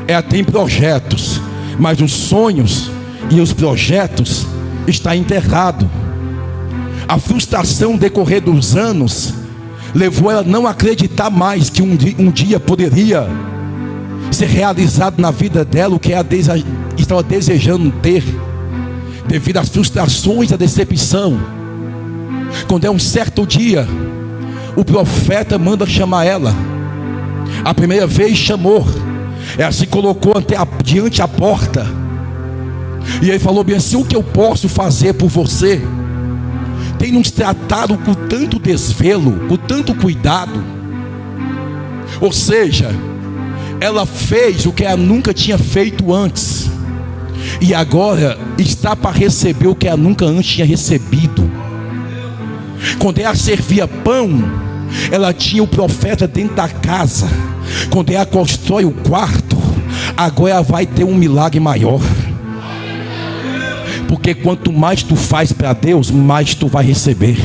ela tem projetos, mas os sonhos e os projetos estão enterrados. A frustração decorrer dos anos levou ela a não acreditar mais que um dia poderia ser realizado na vida dela o que ela estava desejando ter, devido às frustrações, à decepção. Quando é um certo dia, o profeta manda chamar ela. A primeira vez chamou, ela se colocou diante da porta, e ele falou bem assim: o que eu posso fazer por você? Tem nos tratado com tanto desvelo, com tanto cuidado. Ou seja, ela fez o que ela nunca tinha feito antes, e agora está para receber o que ela nunca antes tinha recebido. Quando ela servia pão, ela tinha o profeta dentro da casa. Quando ela constrói o quarto, agora ela vai ter um milagre maior. Porque quanto mais tu faz para Deus, mais tu vai receber.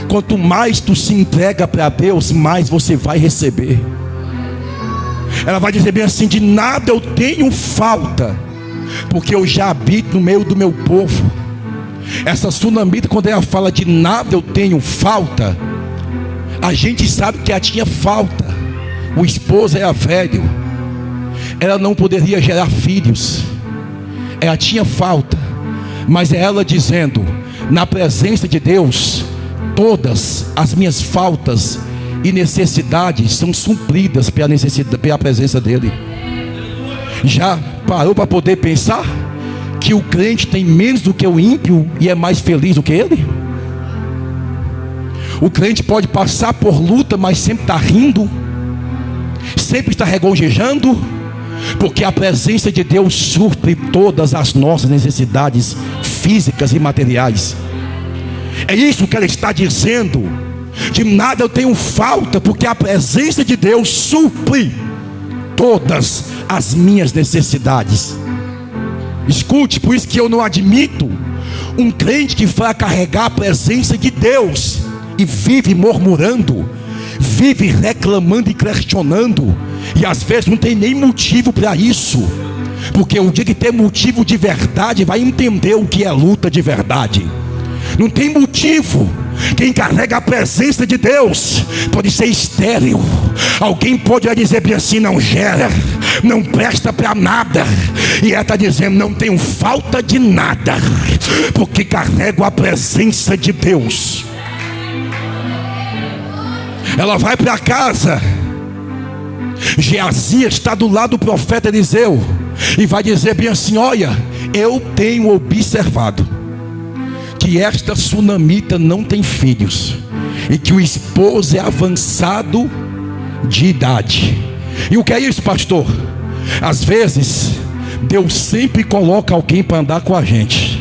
Quanto mais tu se entrega para Deus, mais você vai receber. Ela vai dizer bem assim: de nada eu tenho falta, porque eu já habito no meio do meu povo. Essa sunamita, quando ela fala de nada eu tenho falta, a gente sabe que ela tinha falta. O esposo era velho, ela não poderia gerar filhos, ela tinha falta. Mas é ela dizendo: na presença de Deus, todas as minhas faltas e necessidades são supridas pela presença dele. Já parou para poder pensar que o crente tem menos do que o ímpio e é mais feliz do que ele? O crente pode passar por luta, mas sempre está rindo, sempre está regozijando, porque a presença de Deus supre todas as nossas necessidades físicas e materiais. É isso que ela está dizendo: de nada eu tenho falta, porque a presença de Deus supre todas as minhas necessidades. Escute, por isso que eu não admito um crente que vai carregar a presença de Deus e vive murmurando, vive reclamando e questionando, e às vezes não tem nem motivo para isso. Porque o dia que tem motivo de verdade, vai entender o que é luta de verdade. Não tem motivo. Quem carrega a presença de Deus pode ser estéril. Alguém pode dizer bem assim: não gera, não presta para nada, e ela está dizendo: não tenho falta de nada, porque carrego a presença de Deus. Ela vai para casa. Geazias está do lado do profeta Eliseu e vai dizer bem assim: olha, eu tenho observado que esta sunamita não tem filhos, e que o esposo é avançado de idade. E o que é isso, pastor? Às vezes Deus sempre coloca alguém para andar com a gente,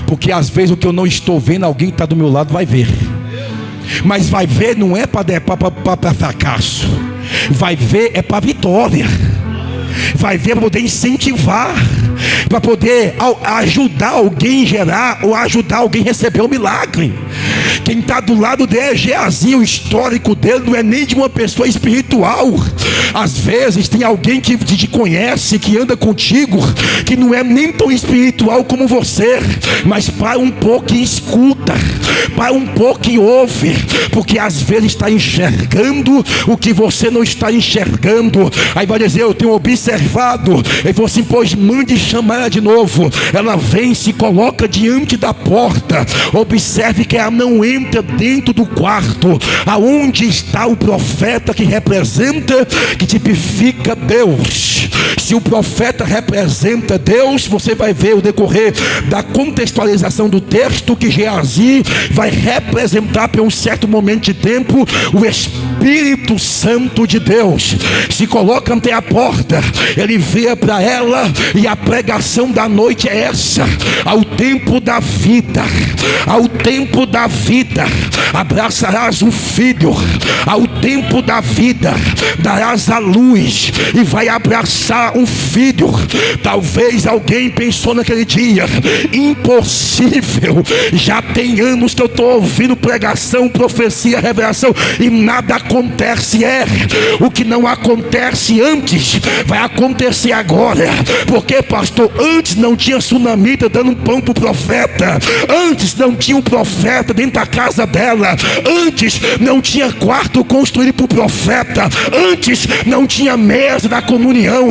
porque às vezes o que eu não estou vendo, alguém que está do meu lado vai ver. Mas vai ver não é para fracasso, vai ver é para vitória. Vai ver para poder incentivar, para poder ajudar alguém a gerar, ou ajudar alguém a receber o milagre. Quem está do lado dele é Geazi. O histórico dele não é nem de uma pessoa espiritual. Às vezes tem alguém que te conhece, que anda contigo, que não é nem tão espiritual como você, mas para um pouco e escuta, para um pouco e ouve, porque às vezes está enxergando o que você não está enxergando. Aí vai dizer: eu tenho observado. Ele falou assim: pois mande chamar ela de novo. Ela vem, se coloca diante da porta. Observe que ela não entra dentro do quarto aonde está o profeta, que representa, que tipifica Deus. Se o profeta representa Deus, você vai ver o decorrer da contextualização do texto que Geazi vai representar por um certo momento de tempo o Espírito Santo de Deus. Se coloca ante a porta, ele vira para ela, e a pregação da noite é essa: ao tempo da vida, ao tempo da vida abraçarás um filho, ao tempo da vida darás a luz e vai abraçar um filho. Talvez alguém pensou naquele dia: impossível, já tem anos que eu estou ouvindo pregação, profecia, revelação e nada acontece. O que não acontece antes vai acontecer agora. Porque, pastor, antes não tinha sunamita dando pão para o profeta, antes não tinha um profeta dentro da casa dela, antes não tinha quarto construído para o profeta, antes não tinha mesa da comunhão,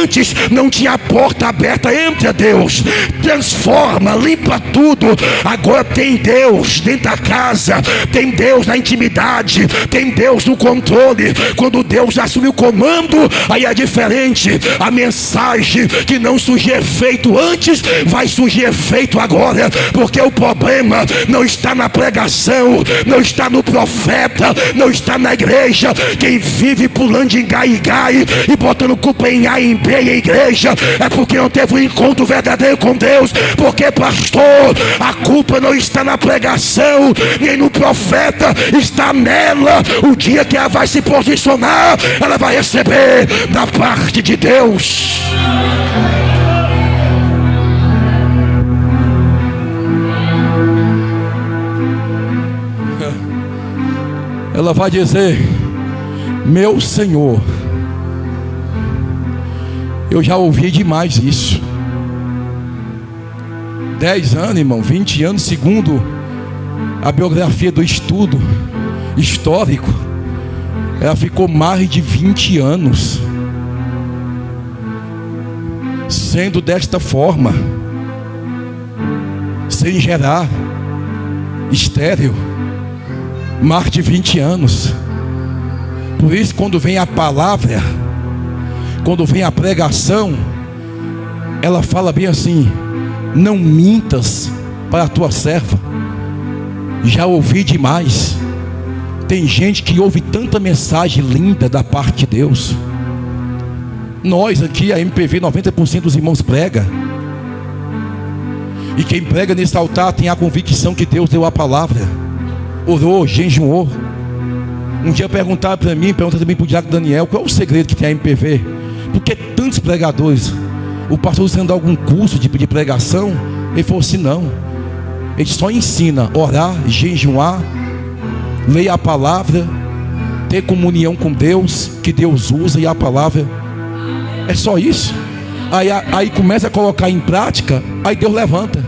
antes não tinha porta aberta. Entra, Deus, transforma, limpa tudo. Agora tem Deus dentro da casa, tem Deus na intimidade, tem Deus no controle. Quando Deus assume o comando, aí é diferente. A mensagem que não surgia efeito antes, vai surgir efeito agora. Porque o problema não está na pregação, não está no profeta, não está na igreja. Quem vive pulando em gai e botando culpa em A e em B e em igreja, é porque não teve um encontro verdadeiro com Deus. Porque, pastor, a culpa não está na pregação nem no profeta, está nela. O dia que ela vai se posicionar, ela vai receber da parte de Deus. Ela vai dizer: meu Senhor. Eu já ouvi demais isso. 10 anos, irmão, 20 anos, segundo a biografia do estudo histórico, ela ficou mais de 20 anos sendo desta forma, sem gerar, estéril, mais de 20 anos. Por isso, quando vem a palavra, quando vem a pregação, ela fala bem assim: não mintas para a tua serva, já ouvi demais. Tem gente que ouve tanta mensagem linda da parte de Deus. Nós aqui, a MPV, 90% dos irmãos prega. E quem prega nesse altar tem a convicção que Deus deu a palavra, orou, jejuou. Um dia perguntaram para mim, perguntaram também para o diácono Daniel: qual é o segredo que tem a MPV? Por que tantos pregadores? O pastor está dando algum curso de pregação? Ele falou assim: não, ele só ensina orar, jejuar, ler a palavra, ter comunhão com Deus, que Deus usa, e a palavra é só isso. Aí começa a colocar em prática, aí Deus levanta.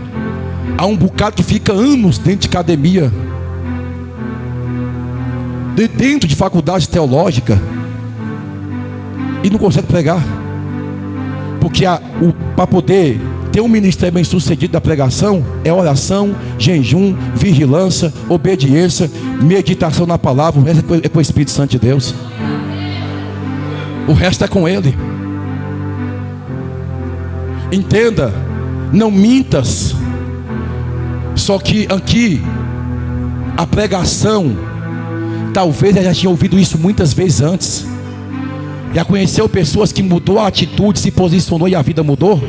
Há um bocado que fica anos dentro de academia, dentro de faculdade teológica, e não consegue pregar. Porque para poder ter um ministério bem sucedido da pregação, é oração, jejum, vigilância, obediência, meditação na palavra. O resto é com o Espírito Santo de Deus. O resto é com Ele. Entenda, não mintas. Só que aqui, a pregação, talvez ela já tinha ouvido isso muitas vezes antes. Já conheceu pessoas que mudou a atitude, se posicionou e a vida mudou?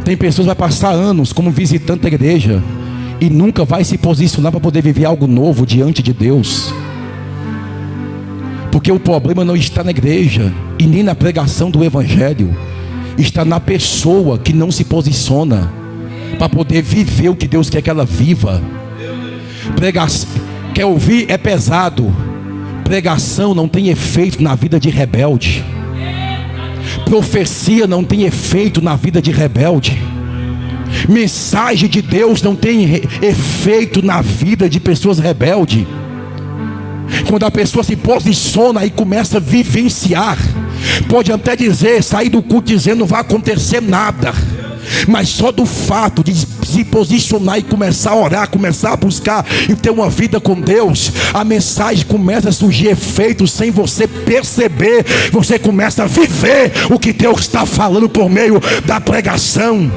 Tem pessoas que vai passar anos como visitante da igreja e nunca vai se posicionar para poder viver algo novo diante de Deus. Porque o problema não está na igreja e nem na pregação do evangelho, está na pessoa que não se posiciona para poder viver o que Deus quer que ela viva. Pregação, quer ouvir, é pesado. Pregação não tem efeito na vida de rebelde. Profecia não tem efeito na vida de rebelde. Mensagem de Deus não tem efeito na vida de pessoas rebeldes. Quando a pessoa se posiciona e começa a vivenciar, pode até dizer, sair do culto dizendo não vai acontecer nada, mas só do fato de se posicionar e começar a orar, começar a buscar e ter uma vida com Deus, a mensagem começa a surgir efeitos sem você perceber. Você começa a viver o que Deus está falando por meio da pregação.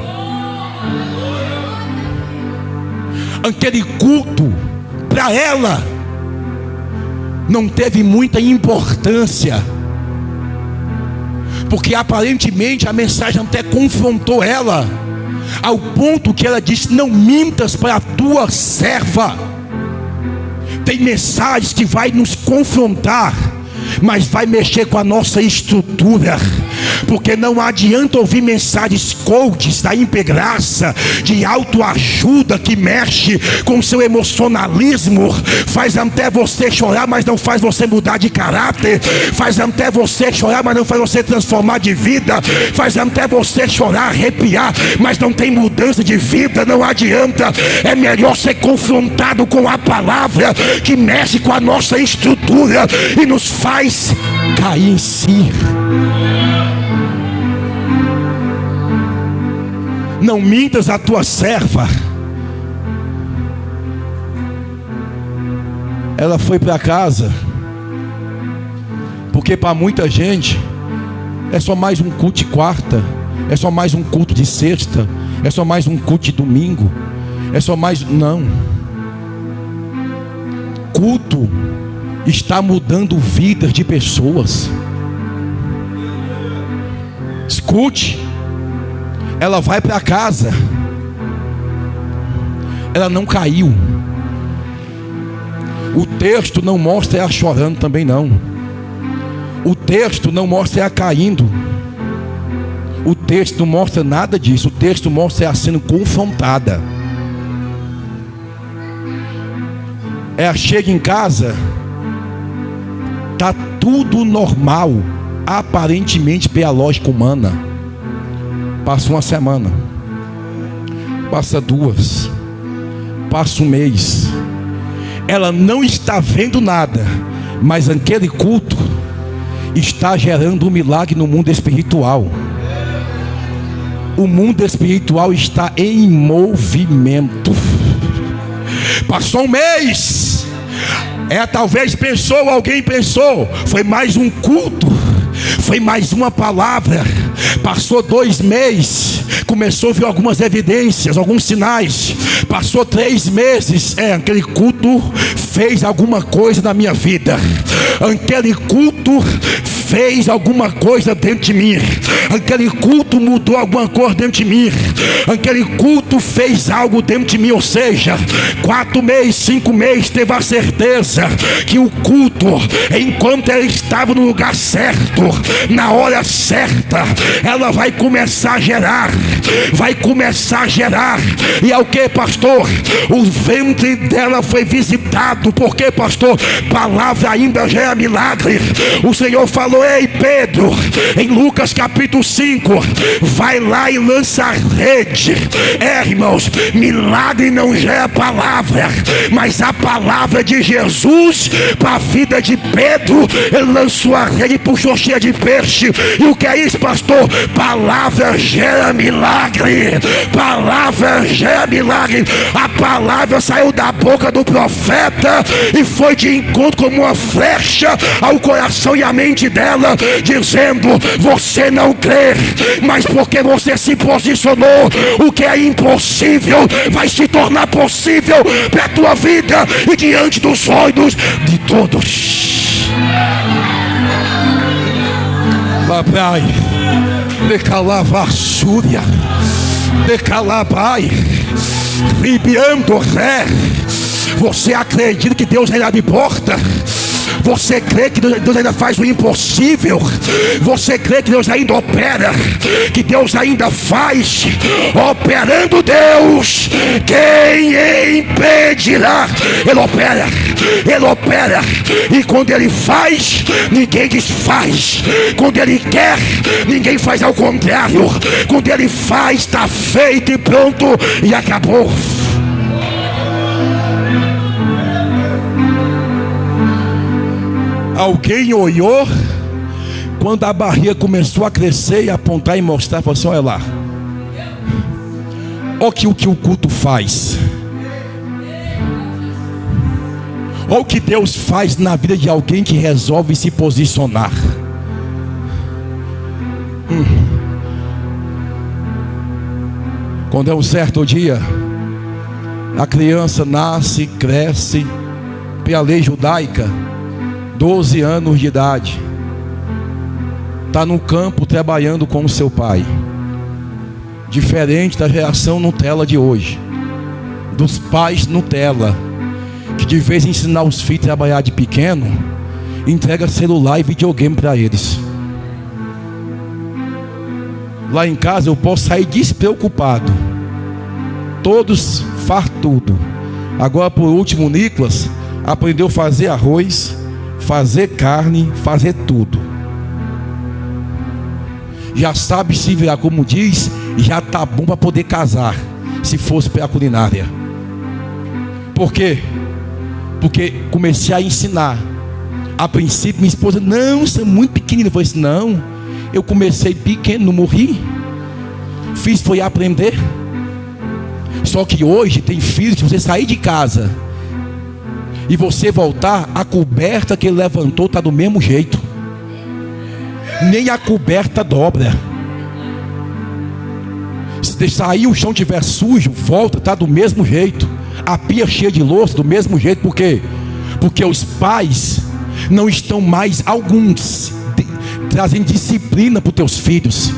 Aquele culto, para ela, não teve muita importância, porque aparentemente a mensagem até confrontou ela, ao ponto que ela disse: não mintas para a tua serva. Tem mensagens que vai nos confrontar, mas vai mexer com a nossa estrutura, porque não adianta ouvir mensagens coaches da Impegraça, de autoajuda, que mexe com o seu emocionalismo, faz até você chorar, mas não faz você mudar de caráter, faz até você chorar, mas não faz você transformar de vida, faz até você chorar, arrepiar, mas não tem mudança de vida. Não adianta, é melhor ser confrontado com a palavra, que mexe com a nossa estrutura e nos faz cair em si. Não mintas a tua serva. Ela foi para casa, porque para muita gente é só mais um culto de quarta, é só mais um culto de sexta, é só mais um culto de domingo, é só mais... Não. Culto está mudando vidas de pessoas. Escute. Ela vai para casa, ela não caiu. O texto não mostra ela chorando também não. O texto não mostra ela caindo. O texto não mostra nada disso. O texto mostra ela sendo confrontada. Ela chega em casa, tá tudo normal, aparentemente pela lógica humana. Passa uma semana, passa duas, passa um mês, ela não está vendo nada, mas aquele culto está gerando um milagre no mundo espiritual. O mundo espiritual está em movimento. Passou um mês, talvez pensou, alguém pensou, foi mais um culto, foi mais uma palavra. Passou 2 meses, começou a ver algumas evidências, alguns sinais. Passou 3 meses, aquele culto fez alguma coisa na minha vida. Aquele culto fez alguma coisa dentro de mim. Aquele culto mudou alguma coisa dentro de mim. Aquele culto fez algo dentro de mim. Ou seja, 4 meses, 5 meses, teve a certeza que o culto, enquanto ela estava no lugar certo, na hora certa, ela vai começar a gerar. Vai começar a gerar. E é o que, pastor? O ventre dela foi visitado. Por quê, pastor? Palavra ainda já é milagre. O Senhor falou: ei Pedro, em Lucas capítulo 5, vai lá e lança a rede. Irmãos, milagre não já é a palavra, mas a palavra de Jesus para a vida de Pedro. Ele lançou a rede e puxou cheia de peixe. E o que é isso, pastor? Palavra gera milagre. Palavra gera milagre. A palavra saiu da boca do profeta e foi de encontro como uma flecha ao coração e à mente dela, dizendo: você não crê, mas porque você se posicionou, o que é impossível vai se tornar possível para a tua vida e diante dos olhos de todos. Papai, decalava a súria, decalabai, ribiando ré. Você acredita que Deus ainda abre porta? Você crê que Deus ainda faz o impossível? Você crê que Deus ainda opera? Que Deus ainda faz? Operando Deus, quem impedirá? Ele opera, Ele opera. E quando Ele faz, ninguém desfaz. Quando Ele quer, ninguém faz ao contrário. Quando Ele faz, está feito e pronto e acabou. Alguém olhou quando a barriga começou a crescer e apontar e mostrar, falou assim: olha lá, Olha o que o culto faz. Olha o que Deus faz na vida de alguém que resolve se posicionar. Quando é um certo dia, a criança nasce, cresce, pela lei judaica, 12 anos de idade, está no campo trabalhando com o seu pai. Diferente da geração Nutella de hoje, dos pais Nutella, que de vez em ensinar os filhos a trabalhar de pequeno, entrega celular e videogame para eles. Lá em casa eu posso sair despreocupado, todos faz tudo. Agora por último, o Nicolas aprendeu a fazer arroz, fazer carne, fazer tudo. Já sabe se virar, como diz, já tá bom para poder casar, se fosse pela culinária. Por quê? Porque comecei a ensinar. A princípio minha esposa, não, você é muito pequenina. Eu falei assim, não, eu comecei pequeno, não morri. Fiz foi aprender. Só que hoje tem filhos que você sair de casa e você voltar, a coberta que ele levantou está do mesmo jeito. Nem a coberta dobra. Se sair o chão estiver sujo, volta, está do mesmo jeito. A pia cheia de louça, do mesmo jeito. Por quê? Porque os pais não estão mais, alguns, trazendo disciplina para os teus filhos,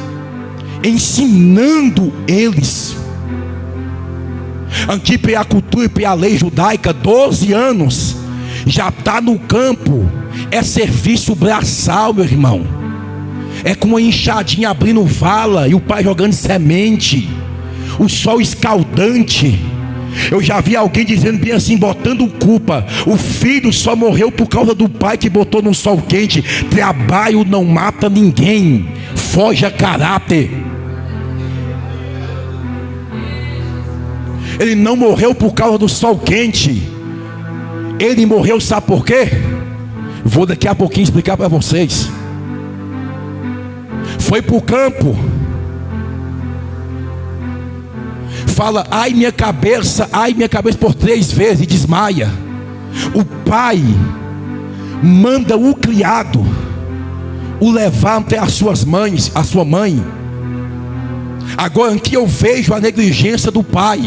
ensinando eles. Aqui pela cultura e pela lei judaica, 12 anos, já está no campo. É serviço braçal, meu irmão. É com uma enxadinha abrindo vala e o pai jogando semente, o sol escaldante. Eu já vi alguém dizendo bem assim, botando culpa: o filho só morreu por causa do pai que botou no sol quente. Trabalho não mata ninguém, forja caráter. Ele não morreu por causa do sol quente. Ele morreu, sabe por quê? Vou daqui a pouquinho explicar para vocês. Foi para o campo. Fala, ai minha cabeça por 3 vezes e desmaia. O pai manda o criado o levar até as suas mães, a sua mãe. Agora aqui eu vejo a negligência do pai.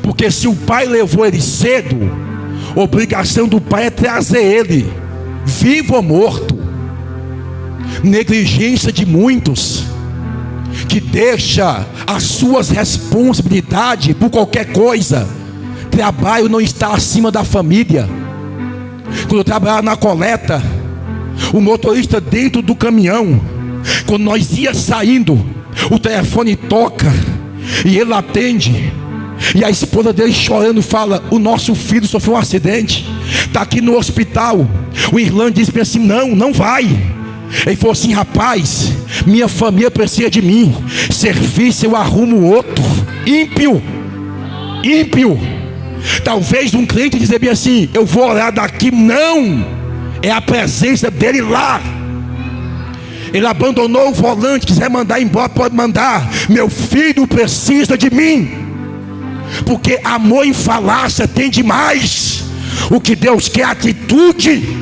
Porque se o pai levou ele cedo, a obrigação do pai é trazer ele, vivo ou morto. Negligência de muitos, que deixa as suas responsabilidades por qualquer coisa. Trabalho não está acima da família. Quando eu trabalhava na coleta, o motorista dentro do caminhão, quando nós ia saindo, o telefone toca e ele atende. E a esposa dele chorando fala: o nosso filho sofreu um acidente, está aqui no hospital. O Irlande disse assim: não vai. Ele falou assim: rapaz, minha família precisa de mim. Serviço eu arrumo outro. Ímpio. Talvez um crente dizer bem assim: eu vou orar daqui. Não, é a presença dele lá. Ele abandonou o volante, quiser mandar embora, pode mandar. Meu filho precisa de mim. Porque amor em falácia tem demais. O que Deus quer é atitude.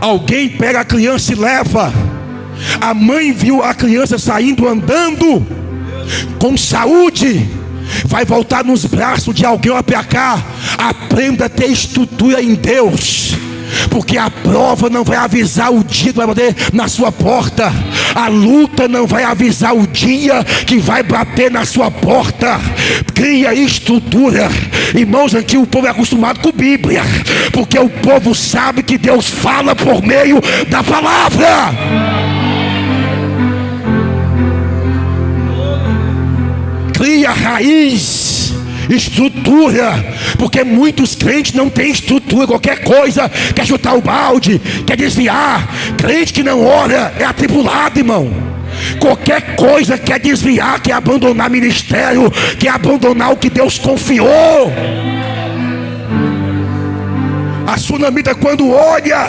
Alguém pega a criança e leva. A mãe viu a criança saindo andando com saúde, vai voltar nos braços de alguém. Olha para cá. Aprenda a ter estrutura em Deus, porque a prova não vai avisar o dia que vai bater na sua porta. A luta não vai avisar o dia que vai bater na sua porta. Cria estrutura. Irmãos, aqui o povo é acostumado com Bíblia, porque o povo sabe que Deus fala por meio da palavra. Cria raiz, estrutura, porque muitos crentes não têm estrutura. Qualquer coisa quer chutar o balde, quer desviar. Crente que não ora é atribulado, irmão. Qualquer coisa quer desviar, quer abandonar ministério, quer abandonar o que Deus confiou. A sunamita, quando olha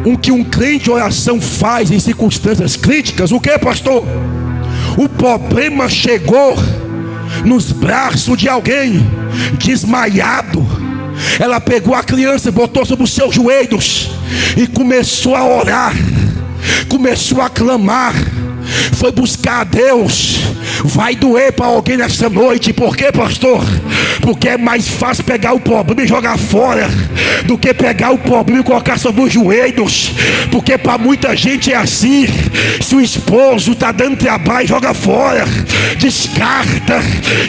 o que um crente de oração faz em circunstâncias críticas? O que, pastor? O problema chegou nos braços de alguém desmaiado. Ela pegou a criança, botou sobre os seus joelhos e começou a orar, começou a clamar, foi buscar a Deus. Vai doer para alguém nessa noite. Por quê, pastor? Porque é mais fácil pegar o problema e jogar fora do que pegar o problema e colocar sobre os joelhos. Porque para muita gente é assim: se o esposo está dando trabalho, joga fora, descarta.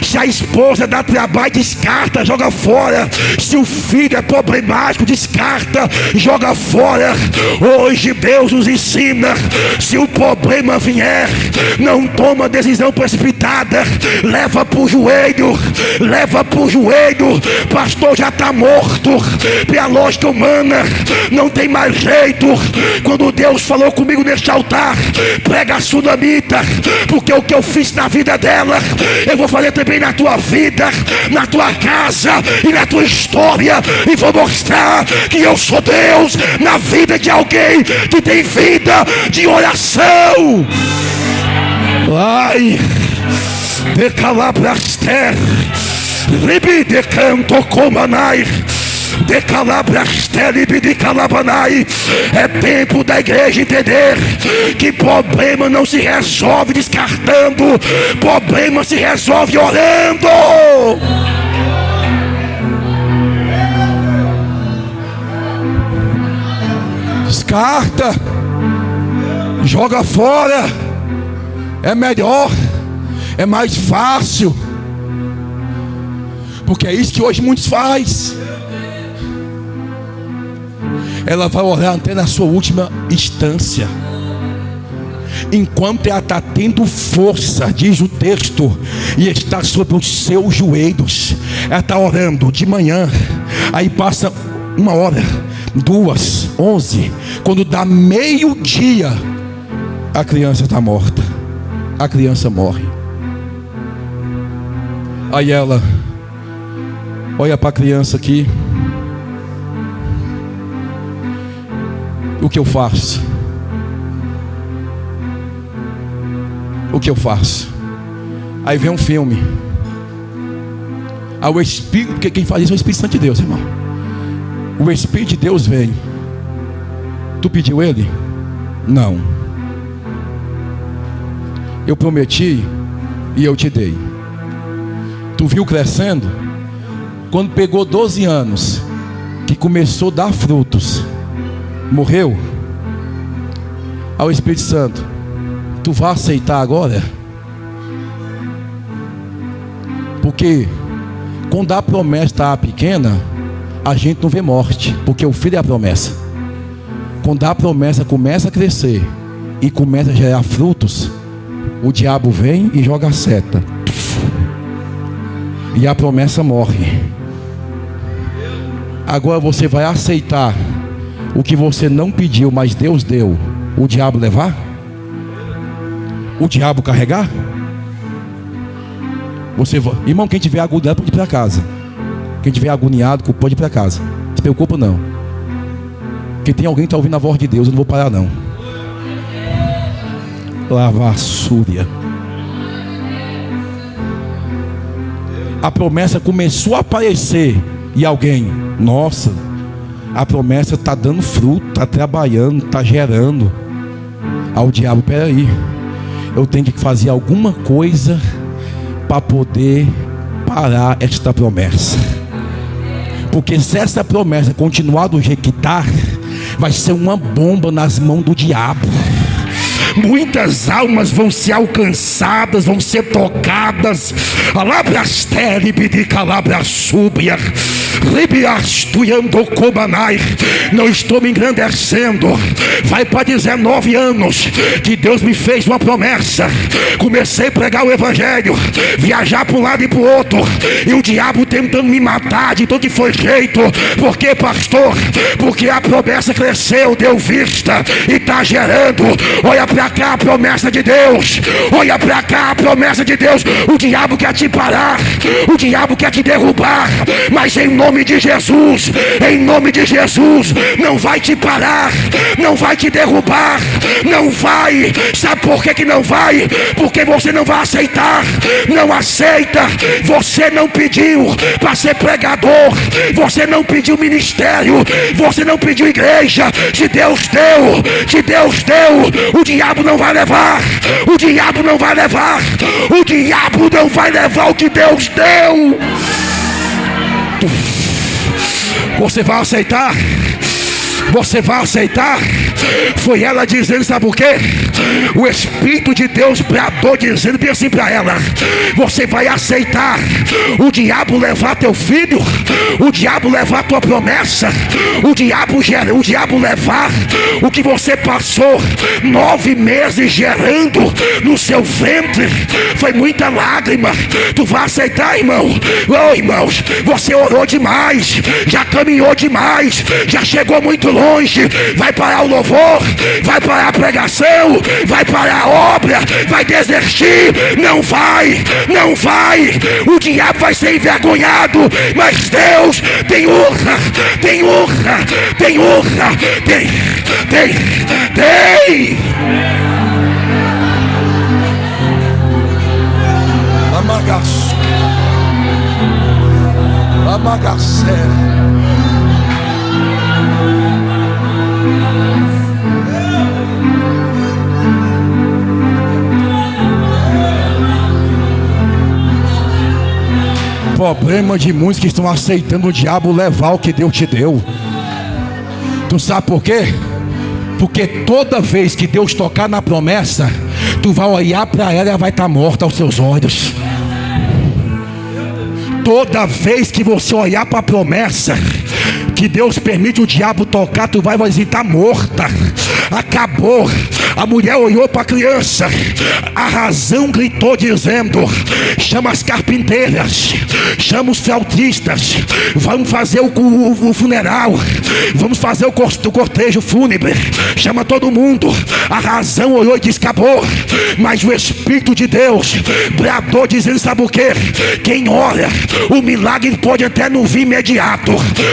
Se a esposa dá trabalho, descarta, joga fora. Se o filho é problemático, descarta, joga fora. Hoje Deus nos ensina: se o problema vier, não toma decisão precipitada, leva para o joelho, leva para o joelho. Pastor, já está morto. Pela lógica humana não tem mais jeito. Quando Deus falou comigo neste altar, prega a sunamita, porque o que eu fiz na vida dela, eu vou fazer também na tua vida, na tua casa e na tua história, e vou mostrar que eu sou Deus na vida de alguém que tem vida de oração. Ai, de calabraster, ribi de canto comanai, de calabraster, ribi de calabanai. É tempo da igreja entender que problema não se resolve descartando, problema se resolve orando. Descarta, joga fora. É melhor, é mais fácil, porque é isso que hoje muitos faz. Ela vai orar até na sua última instância, enquanto ela está tendo força, diz o texto, e está sobre os seus joelhos. Ela está orando de manhã, aí passa 1 hora, 2, 11, quando dá meio-dia, a criança está morta. A criança morre. Aí ela olha para a criança aqui. O que eu faço? O que eu faço? Aí vem um filme. Aí o Espírito, porque quem faz isso é o Espírito Santo de Deus, irmão. O Espírito de Deus vem. Tu pediu ele? Não. Eu prometi e eu te dei. Tu viu crescendo? Quando pegou 12 anos, que começou a dar frutos, morreu. Ao Espírito Santo, tu vai aceitar agora? Porque quando a promessa está pequena, a gente não vê morte, porque o filho é a promessa. Quando a promessa começa a crescer e começa a gerar frutos, o diabo vem e joga a seta, e a promessa morre. Agora você vai aceitar o que você não pediu, mas Deus deu, o diabo levar? O diabo carregar? Você vai... Irmão, quem tiver agoniado pode ir para casa. Quem tiver agoniado pode ir para casa. Não se preocupa não, porque tem alguém que está ouvindo a voz de Deus. Eu não vou parar não. Lavassúria. A promessa começou a aparecer e alguém, nossa, a promessa está dando fruto, está trabalhando, está gerando. Ao diabo, peraí, eu tenho que fazer alguma coisa para poder parar esta promessa, porque se essa promessa continuar do jeito que está, vai ser uma bomba nas mãos do diabo. Muitas almas vão ser alcançadas, vão ser tocadas. Não estou me engrandecendo. Vai para 19 anos que Deus me fez uma promessa. Comecei a pregar o evangelho, viajar para um lado e para o outro, e o diabo tentando me matar de todo que foi jeito. Por quê, pastor? Porque a promessa cresceu, deu vista e está gerando. Olha para cá a promessa de Deus. Olha para cá a promessa de Deus. O diabo quer te parar, o diabo quer te derrubar, mas em nome nome de Jesus, em nome de Jesus. Não vai te parar, não vai te derrubar, não vai. Sabe por que não vai? Porque você não vai aceitar. Não aceita. Você não pediu para ser pregador, você não pediu ministério, você não pediu igreja. Se Deus deu, se Deus deu, o diabo não vai levar, o diabo não vai levar, o diabo não vai levar o que Deus deu. Você vai aceitar? Você vai aceitar? Foi ela dizendo, sabe por quê? O Espírito de Deus bradou dizendo bem assim para ela: você vai aceitar o diabo levar teu filho, o diabo levar tua promessa, o diabo levar o que você passou 9 meses gerando no seu ventre. Foi muita lágrima. Tu vai aceitar, irmão? Oh, irmãos, você orou demais, já caminhou demais, já chegou muito longe. Vai parar o louvor, vai parar a pregação, vai parar a obra, vai desistir. Não vai, não vai. O diabo vai ser envergonhado, mas Deus tem honra, tem honra, tem honra, tem. Amagacé. Problema de muitos que estão aceitando o diabo levar o que Deus te deu. Tu sabe por quê? Porque toda vez que Deus tocar na promessa, tu vai olhar para ela e ela vai estar morta aos seus olhos. Toda vez que você olhar para a promessa que Deus permite o diabo tocar, tu vai dizer: está morta, acabou. A mulher olhou para a criança, a razão gritou dizendo: chama as carpinteiras, chama os flautistas, vamos fazer o funeral, vamos fazer o cortejo fúnebre, chama todo mundo. A razão olhou e disse: acabou. Mas o Espírito de Deus bradou dizendo, sabe o que? Quem ora, o milagre pode até não vir imediato,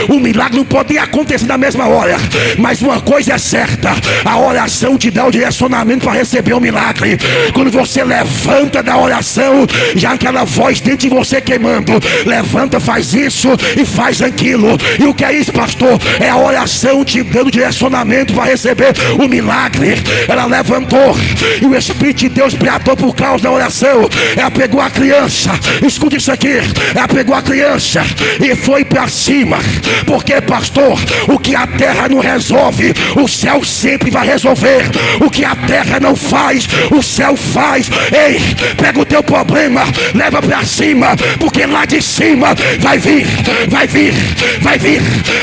o milagre não pode acontecer na mesma hora, mas uma coisa é certa: a oração te dá o direcionamento para receber o milagre. Quando você levanta da oração, já aquela voz dentro de você queimando: levanta, faz isso e faz aquilo. E o que é isso, pastor? É a oração te dando direcionamento para receber o milagre. Ela levantou e o Espírito de Deus bradou por causa da oração. Ela pegou a criança, escuta isso aqui, ela pegou a criança e foi para cima. Porque, pastor, o que a terra não resolve, o céu sempre vai resolver. O que a terra não faz, o céu faz. Ei, pega o teu problema, leva para cima, porque lá de cima vai vir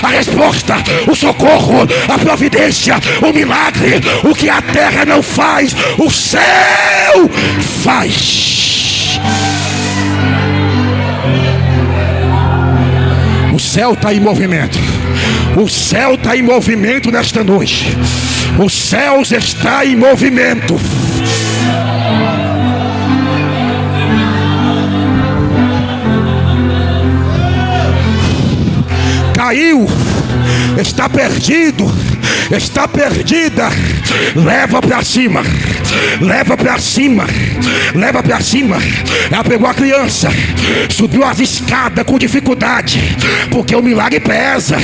a resposta, o socorro, a providência, o milagre. O que a terra não faz, o céu faz. O céu está em movimento. O céu está em movimento nesta noite. Os céus está em movimento. Caiu, está perdido, está perdida. Leva para cima, leva para cima, leva para cima. Ela pegou a criança, subiu as escadas com dificuldade, porque o milagre pesa.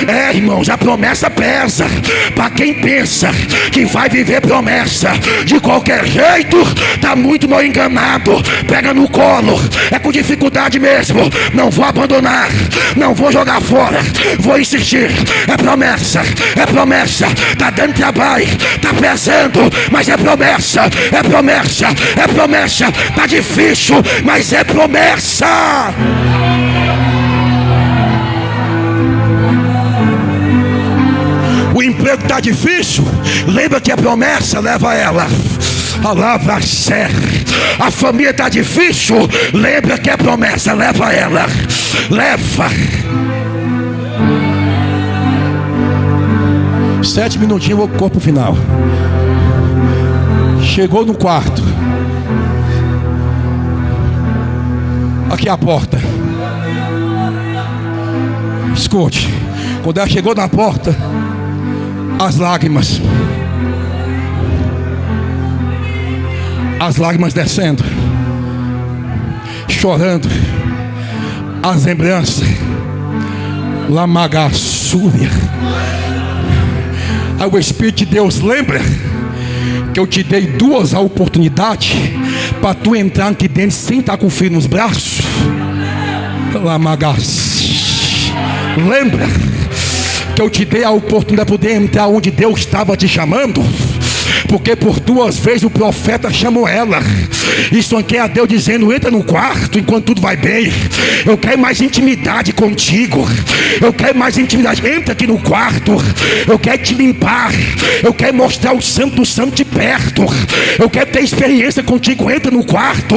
É, irmãos, a promessa pesa. Para quem pensa que vai viver promessa de qualquer jeito, tá muito mal enganado. Pega no colo, é com dificuldade mesmo. Não vou abandonar, não vou jogar fora, vou insistir. É promessa, é promessa. Tá dando trabalho, tá pesando, mas é promessa, é promessa, é promessa. Tá difícil, mas é promessa. O emprego tá difícil, lembra que a promessa leva ela. Palavra certa. A família tá difícil, lembra que a promessa leva ela. Leva. 7 minutinhos, vou pro corpo final. Chegou no quarto. Aqui é a porta. Escute, quando ela chegou na porta, as lágrimas descendo, chorando, as lembranças, Lamagassúria. Aí o Espírito de Deus lembra que eu te dei 2 oportunidades para tu entrar aqui dentro sem estar com o filho nos braços. Lembra que eu te dei a oportunidade de poder entrar onde Deus estava te chamando? Porque por 2 vezes o profeta chamou ela. Isso aqui é a Deus dizendo: entra no quarto enquanto tudo vai bem. Eu quero mais intimidade contigo. Eu quero mais intimidade. Entra aqui no quarto. Eu quero te limpar. Eu quero mostrar o santo do santo de perto. Eu quero ter experiência contigo. Entra no quarto.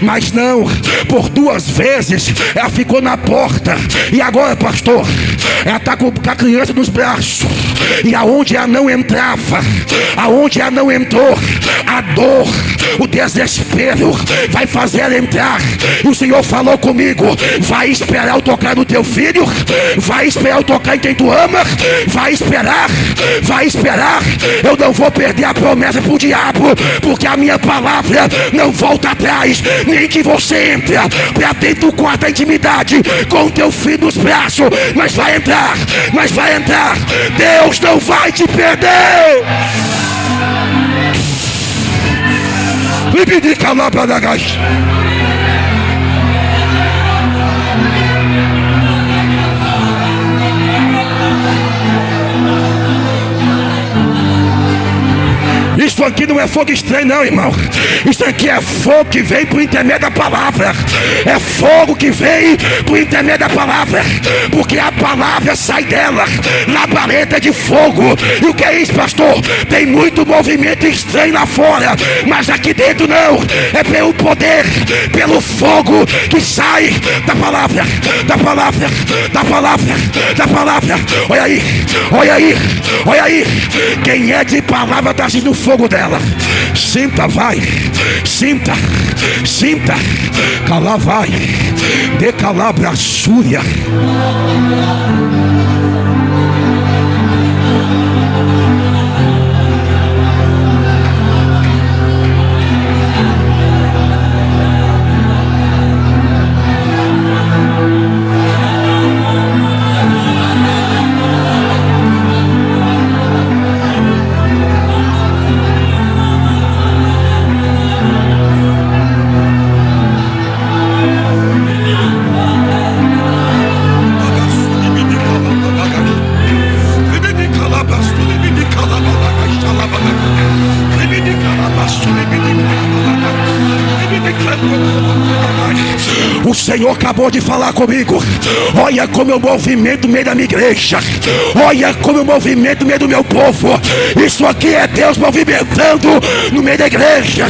Mas não, por 2 vezes ela ficou na porta. E agora, pastor, ela está com a criança nos braços. E aonde ela não entrava, aonde ela não entrou, a dor, o desespero vai fazer ela entrar. E o Senhor falou comigo: vai esperar eu tocar no teu filho, vai esperar eu tocar em quem tu ama, vai esperar. Eu não vou perder a promessa pro diabo, porque a minha palavra não volta atrás. Nem que você entre para dentro do quarto da intimidade com o teu filho nos braços, mas vai entrar. Deus não vai te perder. Libidica lá para da gás. Isso aqui não é fogo estranho não, irmão. Isso aqui é fogo que vem por intermédio da palavra. É fogo que vem por intermédio da palavra. Porque a palavra sai dela, labareda de fogo. E o que é isso, pastor? Tem muito movimento estranho lá fora, mas aqui dentro não. É pelo poder, pelo fogo que sai da palavra. Olha aí. Quem é de palavra está assistindo o fogo dela. Sinta, vai. Sinta. Calá vai. Decalabra súria. O Senhor acabou de falar comigo. Olha como eu movimento no meio da minha igreja. Olha como eu movimento no meio do meu povo. Isso aqui é Deus movimentando no meio da igreja.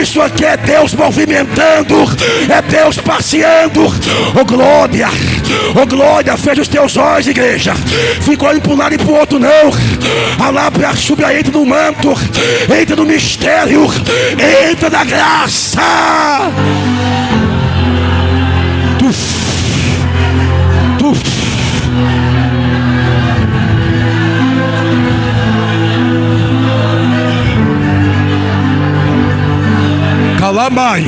Isso aqui é Deus movimentando. É Deus passeando. Oh glória, fecha os teus olhos, igreja. Fica olhando para um lado e para o outro não. Alabra, subra, entra no manto. Entra no mistério. Entra na graça. Calamai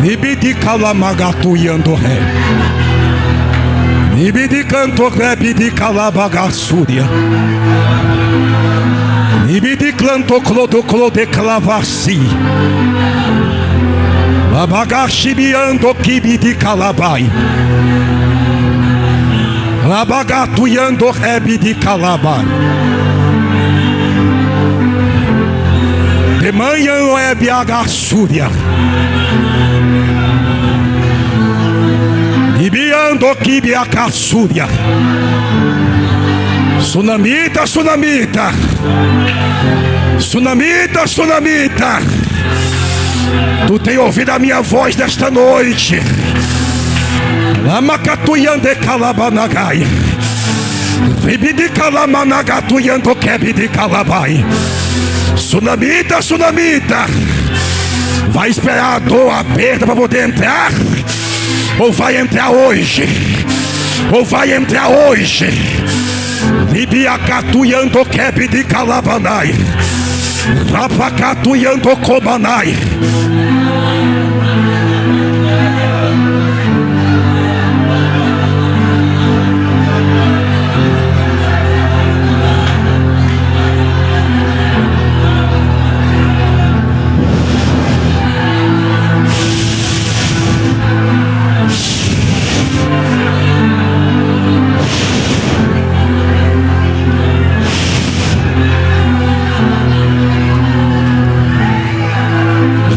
Nibidi calamagatu yandoré Nibidi canto rebidi calabagassúria Nibidi clanto clodo clode clavassi Labagashi biando kibidi calabai Labagatu yando rebidi calabai De manhã é biagassúria Ibiando kibiacassúria Sunamita Tu tem ouvido a minha voz desta noite. Lamacatuyande calabanagai Ribidi calamanagatuiando kebidi calabai Sunamita Vai esperar a dor, a perda para poder entrar. ou vai entrar hoje, ou vai entrar hoje. Libiacatuiando quebe de calabanai, rapacatuiando comanai.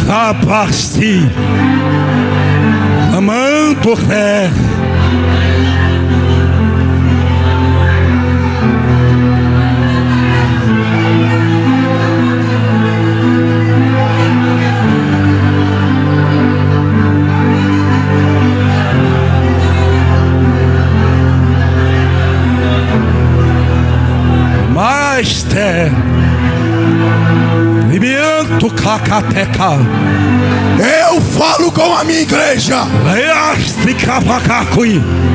Rapasti, amando ré. Master, Libianto Cacateca. Eu falo com a minha igreja.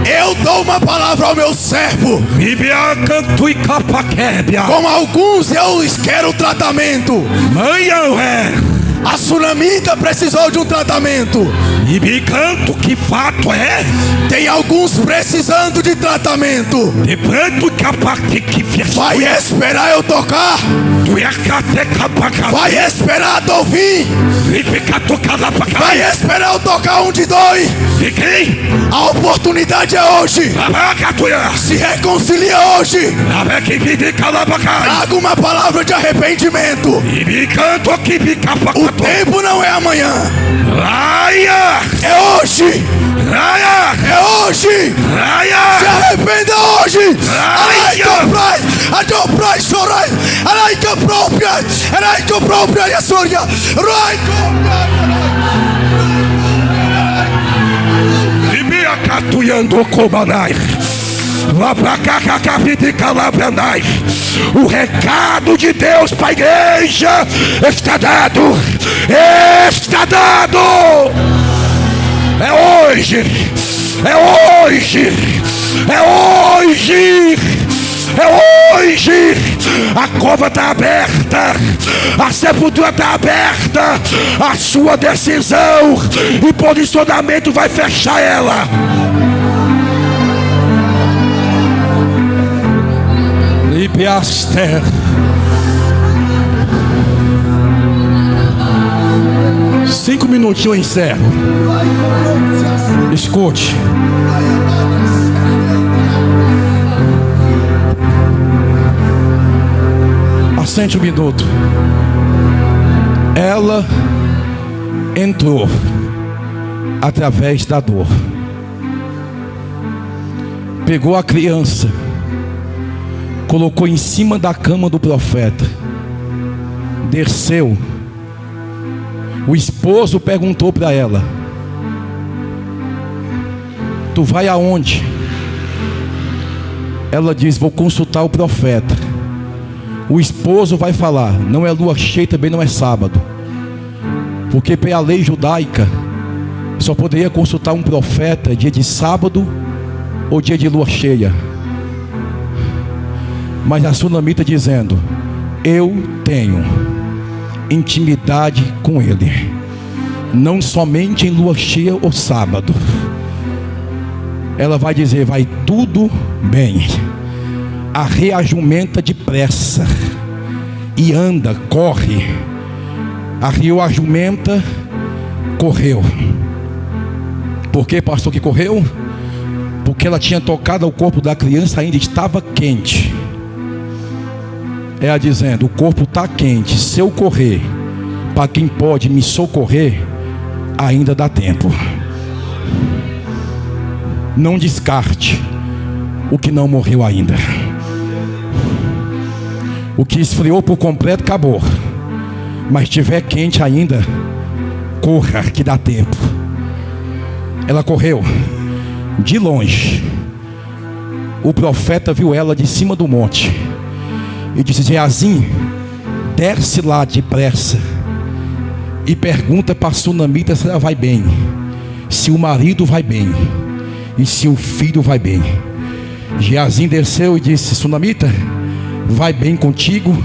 Eu dou uma palavra ao meu servo. Com alguns eu quero tratamento. A Sunamita precisou de um tratamento. E me canto que fato é. Tem alguns precisando de tratamento. De pranto que a parte que fez. Vai esperar eu tocar. Vai esperar eu ouvir. Vai esperar eu tocar um de dois. De quem? A oportunidade é hoje. Se reconcilia hoje. Traga uma palavra de arrependimento. E me canto que fica. O tempo não é amanhã. É hoje. É hoje. Se arrependa hoje. O recado de Deus para a igreja está dado. Está dado. É hoje. É hoje. É hoje. É hoje. A cova está aberta. A sepultura está aberta. A sua decisão e posicionamento vai fechar ela. Libiaster. Cinco minutinhos eu encerro. Escute. Assente um minuto. Ela entrou através da dor. Pegou a criança, colocou em cima da cama do profeta, desceu. O esposo perguntou para ela: tu vai aonde? Ela diz: vou consultar o profeta. O esposo vai falar: não é lua cheia, também não é sábado, porque pela lei judaica só poderia consultar um profeta dia de sábado ou dia de lua cheia. Mas a sunamita dizendo: eu tenho intimidade com ele, não somente em lua cheia ou sábado. Ela vai dizer: vai tudo bem. Arreajumenta depressa e anda, corre. Arriou a jumenta, correu. Por que, pastor, que correu? Porque ela tinha tocado o corpo da criança, ainda estava quente. Ela dizendo: o corpo está quente, se eu correr, para quem pode me socorrer, ainda dá tempo. Não descarte o que não morreu ainda. O que esfriou por completo acabou, mas estiver quente ainda, corra que dá tempo. Ela correu de longe. O profeta viu ela de cima do monte e disse: Geazi, desce lá depressa e pergunta para a sunamita se ela vai bem. se o marido vai bem e se o filho vai bem. Geazi desceu e disse: Sunamita, vai bem contigo?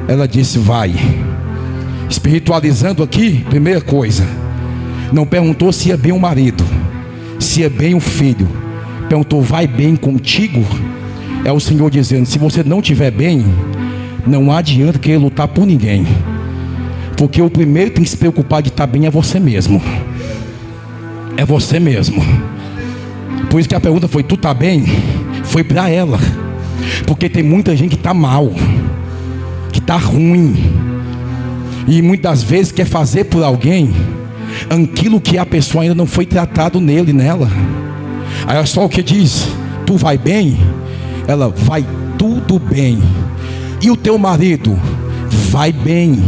Ela disse: vai. Espiritualizando aqui, primeira coisa, não perguntou se ia bem o marido, se ia bem o filho, perguntou: vai bem contigo? É o Senhor dizendo: se você não estiver bem, não adianta querer lutar por ninguém, porque o primeiro que tem que se preocupar de estar bem é você mesmo. É você mesmo. Por isso que a pergunta foi: tu está bem? Foi para ela, porque tem muita gente que está mal, que está ruim, e muitas vezes quer fazer por alguém aquilo que a pessoa ainda não foi tratado nele, nela. Aí olha só o que diz: tu vai bem? Ela: vai tudo bem. E o teu marido? Vai bem.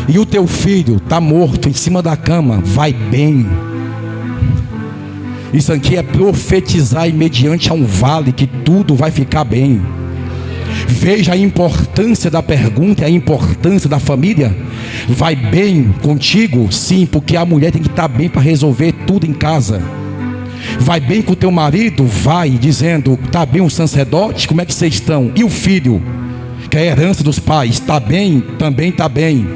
E o teu filho está morto em cima da cama? Vai bem. Isso aqui é profetizar mediante a um vale que tudo vai ficar bem. Veja a importância da pergunta e a importância da família. Vai bem contigo? Sim, porque a mulher tem que estar bem para resolver tudo em casa. Vai bem com o teu marido? Vai, dizendo: está bem o sacerdote? Como é que vocês estão? E o filho, que é a herança dos pais, está bem? Também está bem.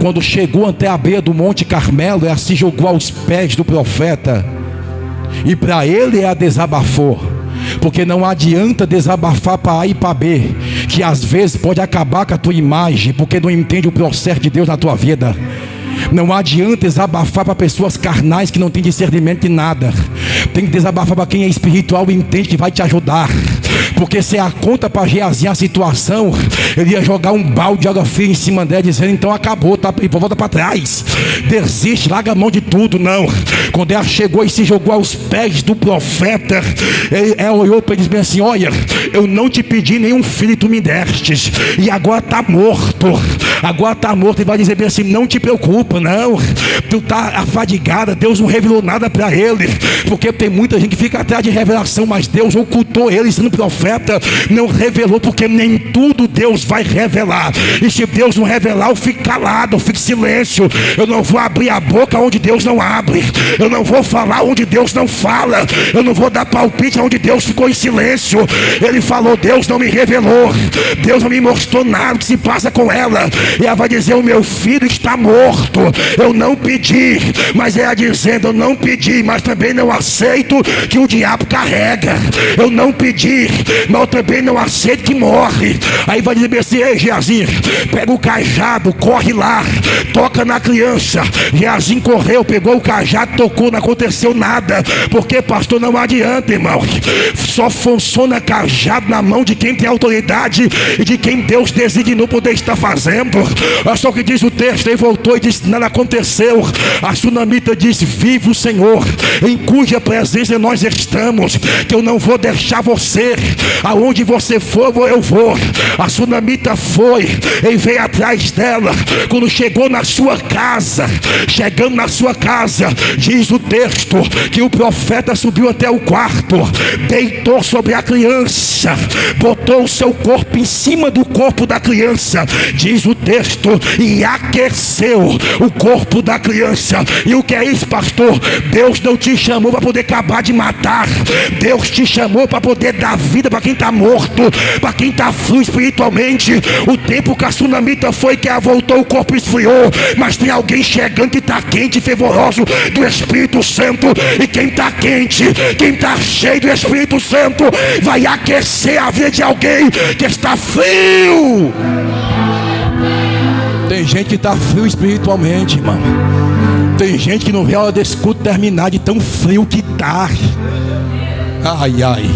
Quando chegou até a beira do Monte Carmelo, ela se jogou aos pés do profeta, e para ele ela desabafou, porque não adianta desabafar para A e para B, que às vezes pode acabar com a tua imagem, porque não entende o processo de Deus na tua vida. Não adianta desabafar para pessoas carnais que não têm discernimento de nada. Tem que desabafar para quem é espiritual e entende que vai te ajudar. Porque se a conta para Geazi a situação, ele ia jogar um balde de água fria em cima dela, dizendo: então acabou, tá, volta para trás, desiste, larga a mão de tudo. Não. Quando ela chegou e se jogou aos pés do profeta, ela olhou para ele e disse assim: olha, eu não te pedi nenhum filho, tu me destes, e agora está morto. Agora está morto. E vai dizer bem assim: não te preocupa, não, tu está afadigada, Deus não revelou nada para ele. Porque tem muita gente que fica atrás de revelação, mas Deus ocultou ele sendo profeta, não revelou, porque nem tudo Deus vai revelar. E se Deus não revelar, eu fico calado, eu fico em silêncio. Eu não vou abrir a boca onde Deus não abre, eu não vou falar onde Deus não fala, eu não vou dar palpite onde Deus ficou em silêncio. Ele falou, Deus não me revelou, Deus não me mostrou nada que se passa com ela. E ela vai dizer: o meu filho está morto, eu não pedi. Mas ela dizendo: eu não pedi, mas também não aceito que o diabo carrega. Eu não pedi, mas eu também não aceito que morre. Aí vai dizer assim: ei, Geazi, pega o cajado, corre lá, toca na criança. Geazi correu, pegou o cajado, tocou, não aconteceu nada. Porque, pastor, não adianta, irmão. Só funciona cajado na mão de quem tem autoridade e de quem Deus designou poder estar fazendo. Olha só o que diz o texto. Ele voltou e disse: nada aconteceu. A sunamita disse: vive o Senhor, em cuja presença nós estamos, que eu não vou deixar você. Aonde você for, eu vou. A sunamita foi e veio atrás dela. Quando chegou na sua casa, chegando na sua casa, diz o texto que o profeta subiu até o quarto, deitou sobre a criança, botou o seu corpo em cima do corpo da criança, diz o texto, e aqueceu o corpo da criança. E o que é isso, pastor? Deus não te chamou para poder acabar de matar, Deus te chamou para poder dar vida para quem está morto, para quem está frio espiritualmente. O tempo que a sunamita foi, que ela voltou, o corpo esfriou, mas tem alguém chegando que está quente e fervoroso do Espírito Santo. E quem está quente, quem está cheio do Espírito Santo, vai aquecer a vida de alguém que está frio. Tem gente que está frio espiritualmente, irmão. Tem gente que não vê a hora desse culto terminar, de tão frio que está. Ai, ai.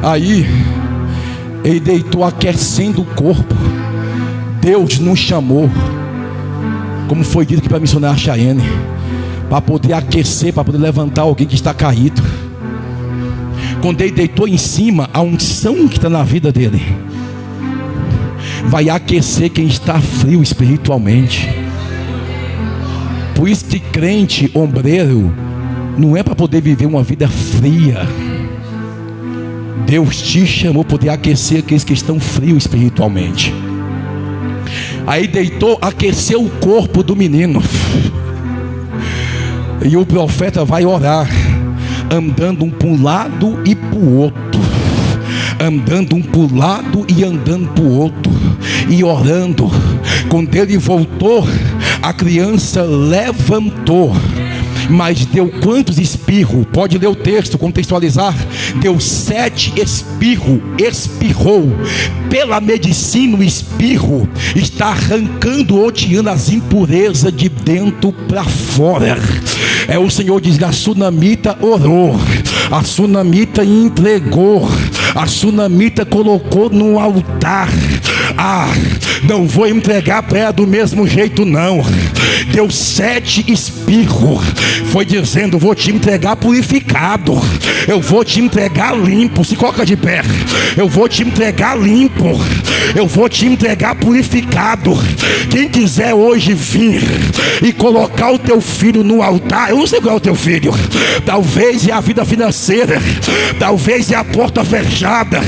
Aí ele deitou aquecendo o corpo. Deus nos chamou, como foi dito aqui para missionária Chayenne, para poder aquecer, para poder levantar alguém que está caído. Quando ele deitou em cima, a unção que está na vida dele vai aquecer quem está frio espiritualmente. Por isso que crente, ombreiro, não é para poder viver uma vida fria. Deus te chamou para poder aquecer aqueles que estão frios espiritualmente. Aí deitou, aqueceu o corpo do menino. E o profeta vai orar, andando um para um lado e para o outro, andando um para o lado e andando para o outro, e orando. Quando ele voltou, a criança levantou, mas deu quantos espirros? Pode ler o texto, contextualizar. Deu 7 espirros, espirrou. Pela medicina, o espirro está arrancando ou tirando as impurezas de dentro para fora. O Senhor diz: a sunamita orou, a sunamita entregou, a sunamita colocou no altar. Não vou entregar para ela do mesmo jeito não. Deu 7 espirros, foi dizendo: vou te entregar purificado, eu vou te entregar limpo. Se coloca de pé. Eu vou te entregar limpo, eu vou te entregar purificado. Quem quiser hoje vir e colocar o teu filho no altar, eu não sei qual é o teu filho, talvez é a vida financeira, talvez é a porta fechada,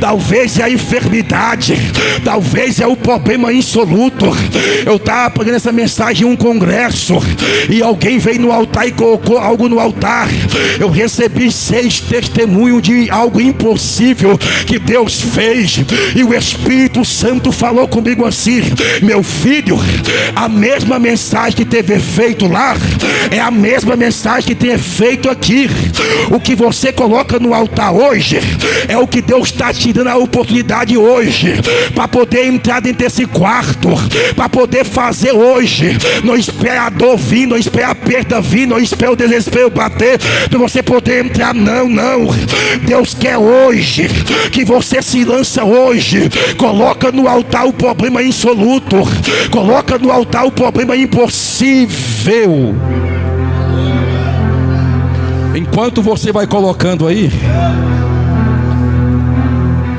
talvez é a enfermidade, talvez é o problema insoluto. Eu estava pregando essa mensagem em um congresso, e alguém veio no altar e colocou algo no altar. Eu recebi 6 testemunhos de algo impossível que Deus fez, e o Espírito Santo falou comigo assim: meu filho, a mesma mensagem que teve efeito lá é a mesma mensagem que tem efeito aqui. O que você coloca no altar hoje é o que Deus está te dando a oportunidade hoje, para poder entrar dentro desse quarto, para poder fazer hoje. Não espera a dor vir, não espera a perda vir, não espera o desespero bater para você poder entrar. Não. Deus quer hoje que você se lança hoje. Coloca no altar o problema insoluto, coloca no altar o problema impossível. Enquanto você vai colocando aí,